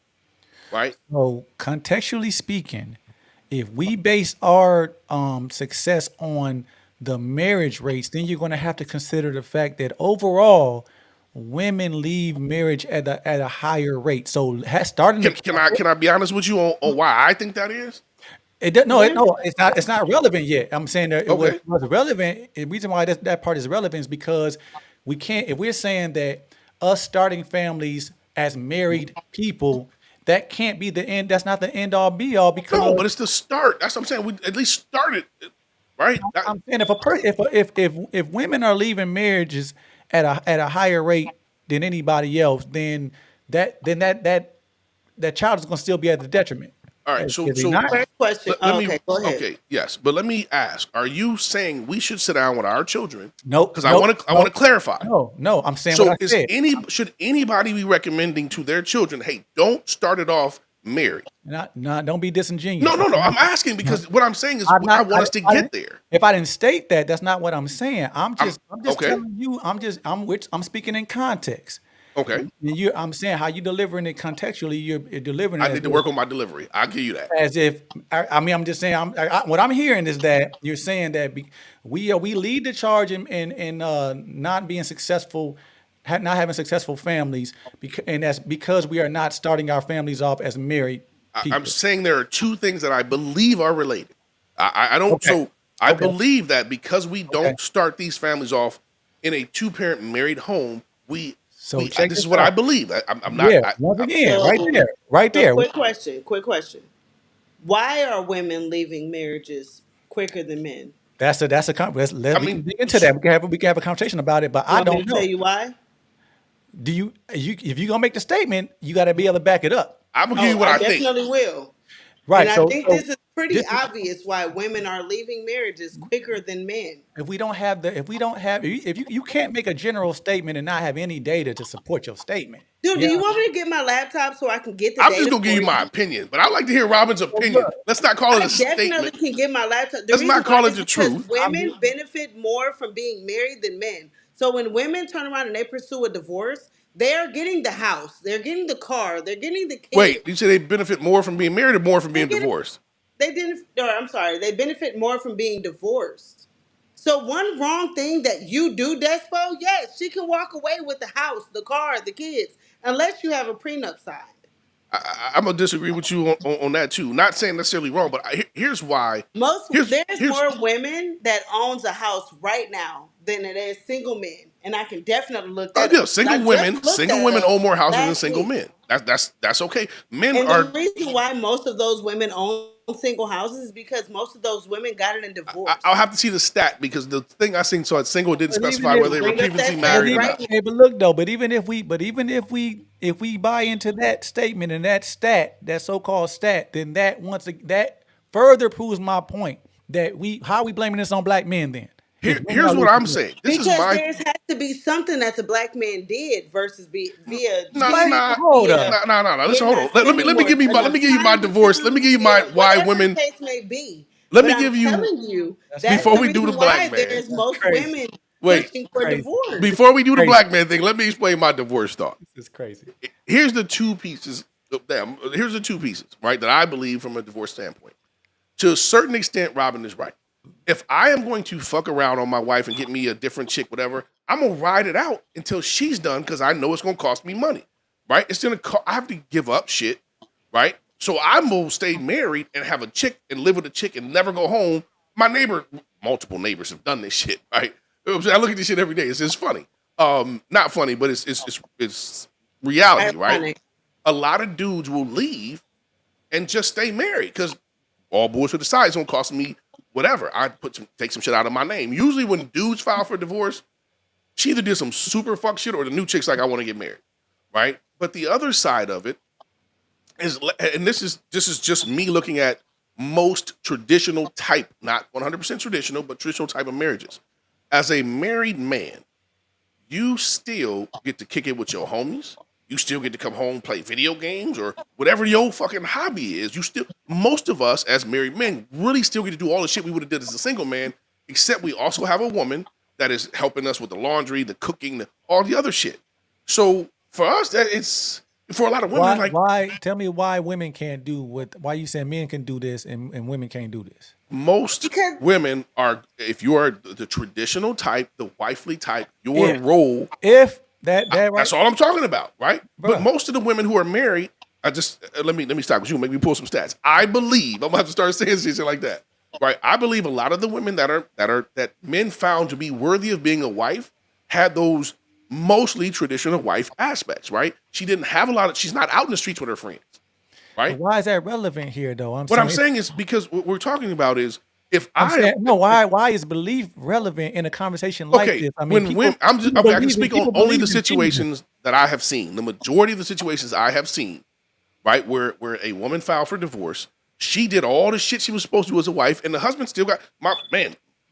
right? So contextually speaking, if we base our success on the marriage rates, then you're going to have to consider the fact that overall, women leave marriage at a higher rate. So starting the Can I be honest with you on why I think that is? no, it's not relevant yet. I'm saying that Okay. was relevant. The reason why that part is relevant is because we can't. If we're saying that us starting families as married people, that can't be the end. That's not the end all be all No, because but it's the start. That's what I'm saying. We at least started, right? I'm saying if women are leaving marriages at a higher rate than anybody else, then that child is going to still be at the detriment. All right. So Is he not? First question. let Oh, me okay, go ahead. okay, yes, but let me ask: are you saying we should sit down with our children? Nope. Because I want to clarify. No. I'm saying So what I said. should anybody be recommending to their children, hey, don't start it off married? Don't be disingenuous. No. I'm asking because what I'm saying is I'm I not. want us to I get didn't- there. If I didn't state that, that's not what I'm saying. I'm just okay. telling you. I'm speaking in context. Okay. And I'm saying how you delivering it contextually. You're delivering it I need to work on my delivery. I'll give you that. as if I'm just saying. What I'm hearing is that you're saying that we lead the charge in not being successful, not having successful families, and that's because we are not starting our families off as married people. I'm saying there are two things that I believe are related. I don't. Okay. So I Okay. believe that because we don't Okay. start these families off in a two-parent married home, So check this is this what I out. believe. I'm not. Yeah, once again, right So there. quick question. Why are women leaving marriages quicker than men? That's a I we can mean, dig into that. We can have a conversation about it, but You I want me don't to tell know. you why? Do you if you're gonna make the statement, you got to be able to back it up, I'm gonna give you Oh, what I I think. definitely will. And right? I think this is pretty This is obvious why women are leaving marriages quicker than men. if we don't have if you can't make a general statement and not have any data to support your statement. Dude, do Yeah. you want me to get my laptop so I can get the I'm just data gonna give for you my you? opinion, but I like to hear Robin's opinion. Let's not call it I a definitely statement. can get my laptop. The Let's reason not why call it is the because truth. women benefit more from being married than men. So when women turn around and they pursue a divorce, they are getting the house, they're getting the car, they're getting the kids. Wait, you say they benefit more from being married or more from They're being getting divorced? they didn't or I'm sorry, they benefit more from being divorced. So one wrong thing that you do, Despo, yes, she can walk away with the house, the car, the kids, unless you have a prenup signed. I'm gonna disagree with you on that too. Not saying necessarily wrong, but here's why. There's Here's more women that owns a house right now than it is single men, and I can definitely look that yeah, up. I just looked single that women up own more houses than last single week. men. That's okay. Men And the are. reason why most of those women own single houses is because most of those women got it in divorce. I'll have to see the stat because the thing I seen saw it single didn't But even specify whether if they were Bring up previously that but married or stat even not. right hey, but look though, but even if we buy into that statement and that stat, that so-called stat, then that further proves my point that how are we blaming this on black men then? If women are Here's what losing I'm marriage. saying. This is because my there has to be something that the black man did versus via not cheating, not Hold up. via no. Listen, him hold not on. Let me spending more give you my let me enough give you my time with divorce. Let me them, give you my via why whatever the women. case may be. Let But me I'm give you telling you, That's that's before the we do the reason black why man. there's most crazy. women Wait, pushing for Crazy. divorce. before we do the Crazy. black man thing, let me explain my divorce thought. This is crazy. Here's the two pieces. Here's the two pieces, right? That I believe from a divorce standpoint. To a certain extent, Robin is right. If I am going to fuck around on my wife and get me a different chick, whatever, I'm gonna ride it out until she's done because I know it's gonna cost me money, right? It's gonna I have to give up shit, right? So I'm gonna stay married and have a chick and live with a chick and never go home. My neighbor, multiple neighbors have done this shit, right? You know what I'm saying? I look at this shit every day. It's just funny. Not funny, but it's reality, right? Ironic. A lot of dudes will leave and just stay married because all bullshit aside, it's gonna cost me whatever. I take some shit out of my name. Usually when dudes file for divorce, she either did some super fuck shit or the new chick's like, I want to get married, right? But the other side of it is, and this is just me looking at most traditional type, not 100% traditional, but traditional type of marriages. As a married man, you still get to kick it with your homies. You still get to come home, play video games or whatever your fucking hobby is. Most of us as married men really still get to do all the shit we would have did as a single man, except we also have a woman that is helping us with the laundry, the cooking, all the other shit. So for us, that it's for a lot of women, Why? Tell me why women can't do what? Why you saying men can do this and women can't do this? most Because- women are, if you are the traditional type, the wifely type, your Yeah. role. If that right, That's all I'm talking about, right? But Bruh. most of the women who are married, I just let me stop with you. Make me pull some stats. I believe I'm gonna have to start saying shit like that, right? I believe a lot of the women that men found to be worthy of being a wife had those mostly traditional wife aspects, right? She didn't have a lot of. She's not out in the streets with her friends, right? why is that relevant here though? What I'm saying is because what we're talking about is if I'm I saying, no, why is belief relevant in a conversation like okay, this? I mean, when people- women, I people can believe speak in- on people only believe the in Jesus. situations that I have seen. The majority of the situations I have seen, right, where a woman filed for divorce, she did all the shit she was supposed to do as a wife, and the husband still got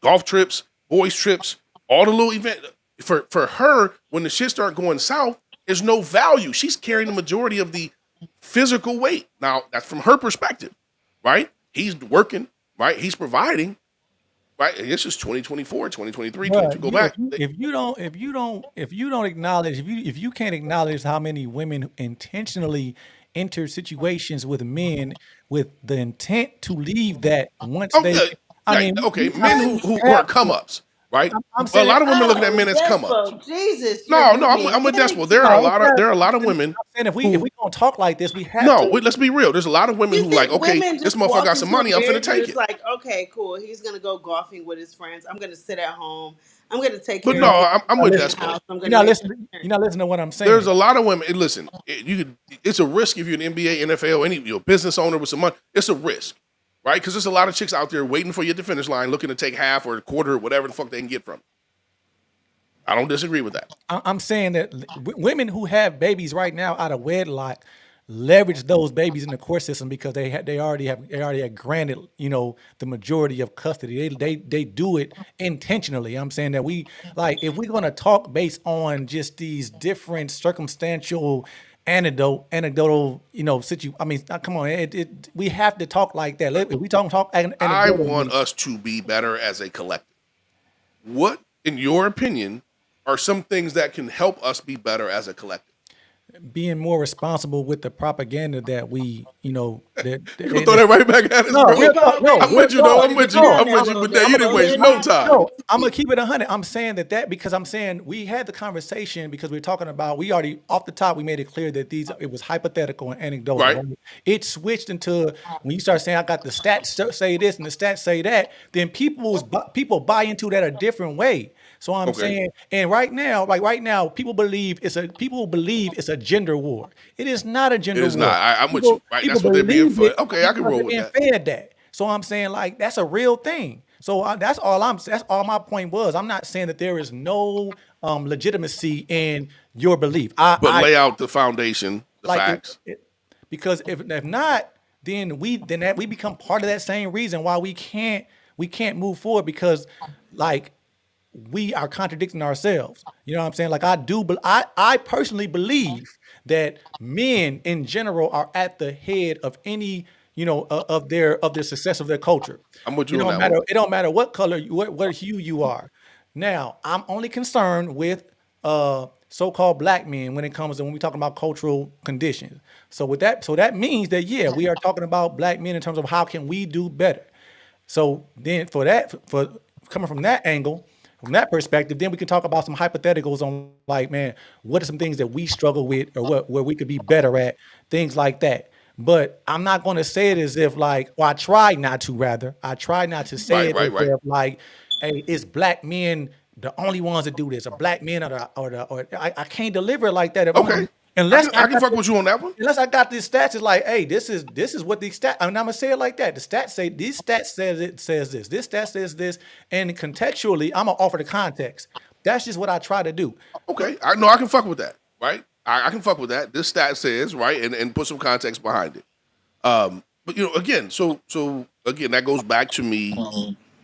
golf trips, boys trips, all the little event. For her, when the shit start going south, there's no value. She's carrying the majority of the physical weight. Now, that's from her perspective, right? He's working, right? He's providing, right? And this is 2024, 2023, Bruh, 22. Go back. if you don't acknowledge, if you can't acknowledge how many women intentionally enter situations with men with the intent to leave that once Oh, they, yeah. I Yeah, mean, okay, you men have who to are have- come ups, right? I'm A saying- lot of women looking at men as come ups. Despo, Jesus. No, you're I'm being a despo. very- There are a lot of women. And if we gonna talk like this, we have No, to. let's be real. There's a lot of women You who think like, okay, women this just motherfucker walk got some into money. a I'm finna marriage and take it's it. like, okay, cool. He's gonna go golfing with his friends. I'm gonna sit at home. I'm gonna take But care no, of I'm with this despo. house. I'm You're gonna not make listening. You're not listening to what I'm saying. There's a lot of women. Listen, it's a risk if you're an NBA, NFL, you're a business owner with some money. It's a risk, right? Because there's a lot of chicks out there waiting for you at the finish line, looking to take half or a quarter or whatever the fuck they can get from. I don't disagree with that. I'm saying that women who have babies right now out of wedlock leverage those babies in the court system because they already have granted the majority of custody. They do it intentionally. I'm saying that if we're gonna talk based on just these different circumstantial anecdotal come on, we have to talk like that. If we talk I anecdotally, want us to be better as a collective. What, in your opinion, are some things that can help us be better as a collective? being more responsible with the propaganda that we that You gonna throw that right back at us, No, bro? real talk, no, I'm with you, though. I'm with you. I'm with you. But that you didn't waste no time. No, I'm gonna keep it 100. I'm saying that because I'm saying we had the conversation because we're talking about we already off the top we made it clear that it was hypothetical and anecdotal. Right. It switched into when you start saying I got the stats say this and the stats say that, then people buy into that a different way. So I'm Okay. saying, and right now, people believe it's a gender war. It is not a gender war. It is not. I'm with you. Right, that's what they're being fed. Okay, I can roll with that. Fed that. So I'm saying that's a real thing. So that's all my point was. I'm not saying that there is no legitimacy in your belief. But lay out the foundation, the facts. Because if not, then we become part of that same reason why we can't move forward because we are contradicting ourselves. You know what I'm saying? I personally believe that men in general are at the head of any, of their success of their culture. I'm with you It on don't that matter. one. It don't matter what color, what hue you are. Now, I'm only concerned with so-called black men when we talking about cultural conditions. So that means that we are talking about black men in terms of how can we do better. So then for coming from that angle, from that perspective, then we can talk about some hypotheticals on like, man, what are some things that we struggle with or what where we could be better at, things like that. But I'm not going to say it as if like, or I try not to rather. I try not to say Right, it as right, right. if like, hey, it's black men the only ones that do this, or black men or I can't deliver it like that if I'm gonna Okay. be, unless I I can got fuck with you on that one. unless I got these stats, it's like, hey, this is what these stats. I mean, I'm gonna say it like that. The stats say these stats says it says this. This stat says this, and contextually, I'm gonna offer the context. That's just what I try to do. Okay. I know I can fuck with that. Right. I can fuck with that. This stat says, right, and put some context behind it. But again, so again, that goes back to me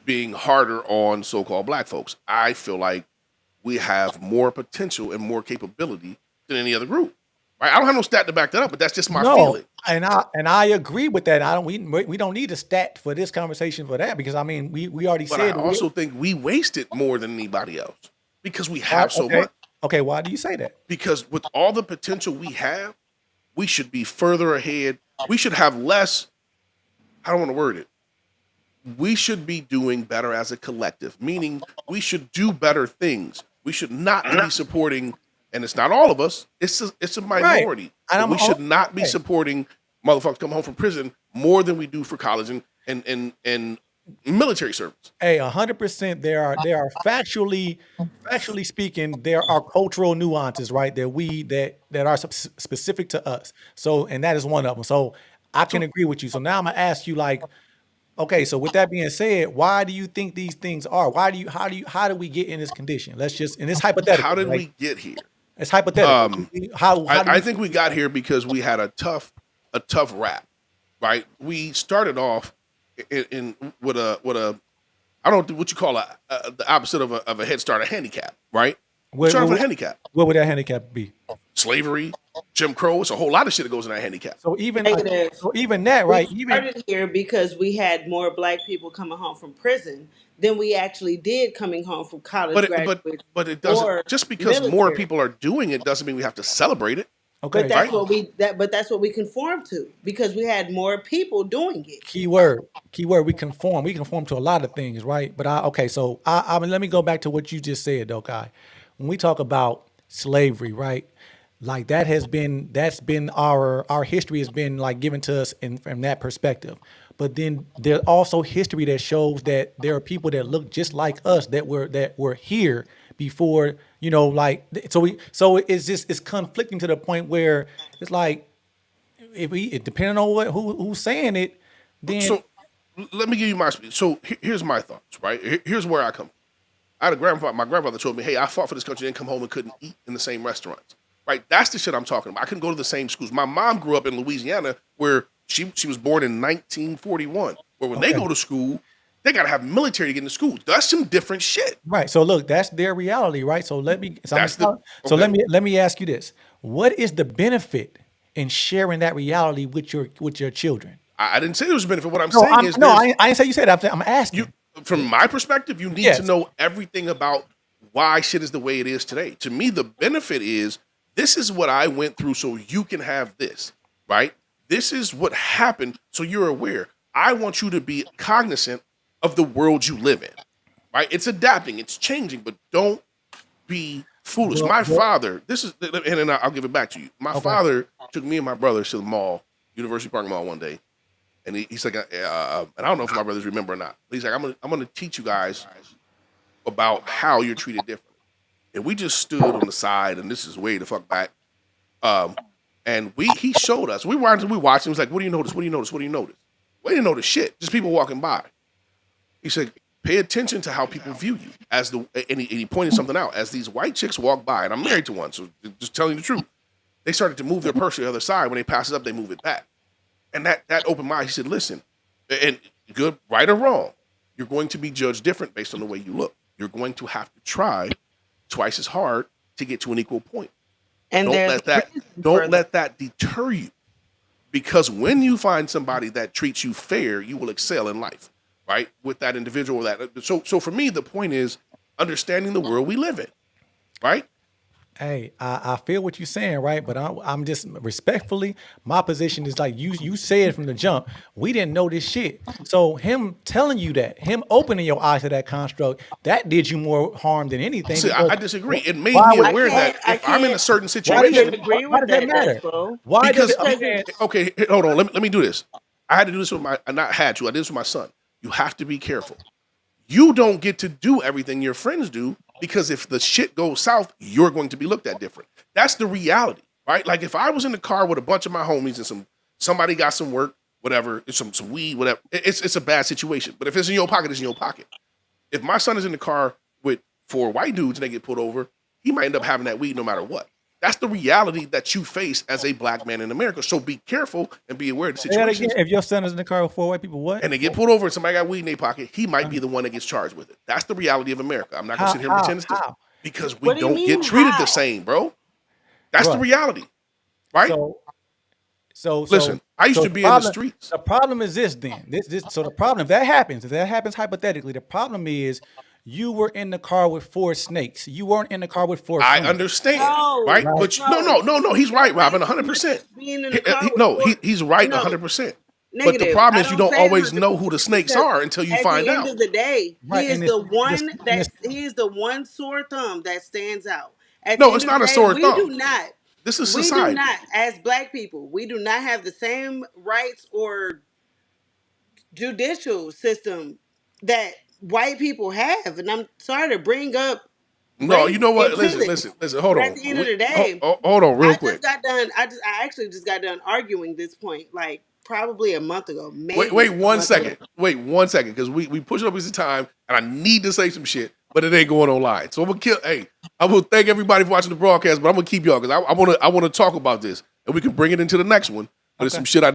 being harder on so-called black folks. I feel like we have more potential and more capability than any other group. Right? I don't have no stat to back that up, but that's just my No, feeling. and I agree with that. I don't we don't need a stat for this conversation for that because I mean we already But I said also think we waste it more than anybody else because we have so okay. much. Okay, why do you say that? Because with all the potential we have, we should be further ahead. We should have less. I don't want to word it. We should be doing better as a collective, meaning we should do better things. We should not be supporting, and it's not all of us. It's a Right. minority. And But I'm we should not be okay. supporting motherfuckers come home from prison more than we do for college and military service. Hey, 100%. There are factually speaking, there are cultural nuances, right? That are specific to us. So, and that is one of them. So, I can agree with you. So now I'm gonna ask you, like, okay. So with that being said, why do you think these things are? How do we get in this condition? Let's just, and it's hypothetical, How did right? we get here? It's hypothetical. How do I you think we got here because we had a tough rap, right? We started off in with a I don't know what you call the opposite of a head start, a handicap, right? We what, started off with a what, handicap. what would that handicap be? Slavery, Jim Crow. It's a whole lot of shit that goes in that handicap. So even Negative. so even that, We right? Even started here because we had more black people coming home from prison than we actually did coming home from college But it, but graduates but it doesn't. or Just because more military. people are doing it doesn't mean we have to celebrate it, But okay. that's right? what we conform to because we had more people doing it. Keyword, we conform to a lot of things, right? But okay, so I mean, let me go back to what you just said though, Kai. When we talk about slavery, right, like that's been our history has been like given to us from that perspective. But then there's also history that shows that there are people that look just like us that were here before, like, so it's conflicting to the point where it's like, if we it depending on who's saying it, then So let me give you my speech. So here's my thoughts, right? Here's where I come from. I had a grandfather. My grandfather told me, "Hey, I fought for this country, then come home and couldn't eat in the same restaurants." Right? That's the shit I'm talking about. I couldn't go to the same schools. My mom grew up in Louisiana, where she was born in 1941. Where when they okay. go to school, they gotta have military to get into school. That's some different shit. Right. So look, that's their reality, right? So That's the so okay. let me ask you this. What is the benefit in sharing that reality with your children? I didn't say there was a benefit. What I'm No, saying is I didn't say you said that. I'm you asking. from my perspective, you need to Yes. know everything about why shit is the way it is today. To me, the benefit is this is what I went through so you can have this, right? This is what happened so you're aware. I want you to be cognizant of the world you live in, right? It's adapting, it's changing, but don't be foolish. Well, My father, this is, and then I'll give it back to you. My okay. father took me and my brothers to the mall, University Park Mall one day, and he's like, and I don't know if my brothers remember or not. He's like, I'm gonna teach you guys about how you're treated differently. And we just stood on the side, and this is way the fuck back. And he showed us. We watched him. He was like, "What do you notice? What do you notice? What do you notice?" We didn't notice shit. Just people walking by. He said, "Pay attention to how people view you." And he pointed something out. As these white chicks walk by, and I'm married to one, so just telling you the truth. They started to move their purse to the other side. When they pass it up, they move it back. And that opened my eyes. He said, "Listen, and good, right or wrong, you're going to be judged different based on the way you look. You're going to have to try twice as hard to get to an equal point. And Don't there's let a that reason for don't that. let that deter you, because when you find somebody that treats you fair, you will excel in life, right? With that individual. So for me, the point is understanding the world we live in, right? Hey, I feel what you're saying, right? But I'm just respectfully, my position is like you said from the jump, we didn't know this shit. So him telling you that, him opening your eyes to that construct, that did you more harm than anything. See, Because I disagree. It made why me would aware that I if I'm in a can't certain why does situation, it agree why with does that that, matter? Despo. Why does because it? I'm Because saying, okay, hold on. Let me do this. I had to do this with I not had to. I did this with my son. You have to be careful. You don't get to do everything your friends do because if the shit goes south, you're going to be looked at different. That's the reality, right? Like if I was in the car with a bunch of my homies and somebody got some work, whatever, some weed, whatever, it's a bad situation. But if it's in your pocket, it's in your pocket. If my son is in the car with 4 white dudes and they get pulled over, he might end up having that weed no matter what. That's the reality that you face as a black man in America. So be careful and be aware of the say that again. situations. If your son is in the car with 4 white people, what? And they get pulled over and somebody got weed in their pocket, he might be the one that gets charged with it. That's the reality of America. I'm not going to sit here and pretend it's this. How? Because we what do you don't mean get treated how? the same, bro. That's the Bruh. reality, right? So Listen, I used so to be in the streets. The problem is this then. So the problem, if that happens hypothetically, the problem is you were in the car with 4 snakes. You weren't in the car with 4 I friends. understand, No, right? Right. But no. He's right, Robin, 100%. Being in the car with No, four- he's right, no, 100%. But the negative. problem I is you don't don't say always 100% know who the snakes because are until you at find the end out. of the day, Right, he is and the it's one and it's he is the one sore thumb that stands out. At the No, end it's of not the a day, sore we do thumb. not. This is We do society. not, as black people, we do not have the same rights or judicial system that white people have. And I'm sorry to bring up No, you race know what? into Listen. this, Hold but at on. the end of the day, Hold on, real I quick. just got done. I actually just got done arguing this point, like probably a month ago, Wait maybe a 1 month ago. second. Wait 1 second, because we push up piece of time, and I need to say some shit, but it ain't going online. So I'm gonna kill. Hey, I will thank everybody for watching the broadcast, but I'm gonna keep y'all because I want to talk about this, and we can bring it into the next one. But it's okay. some shit I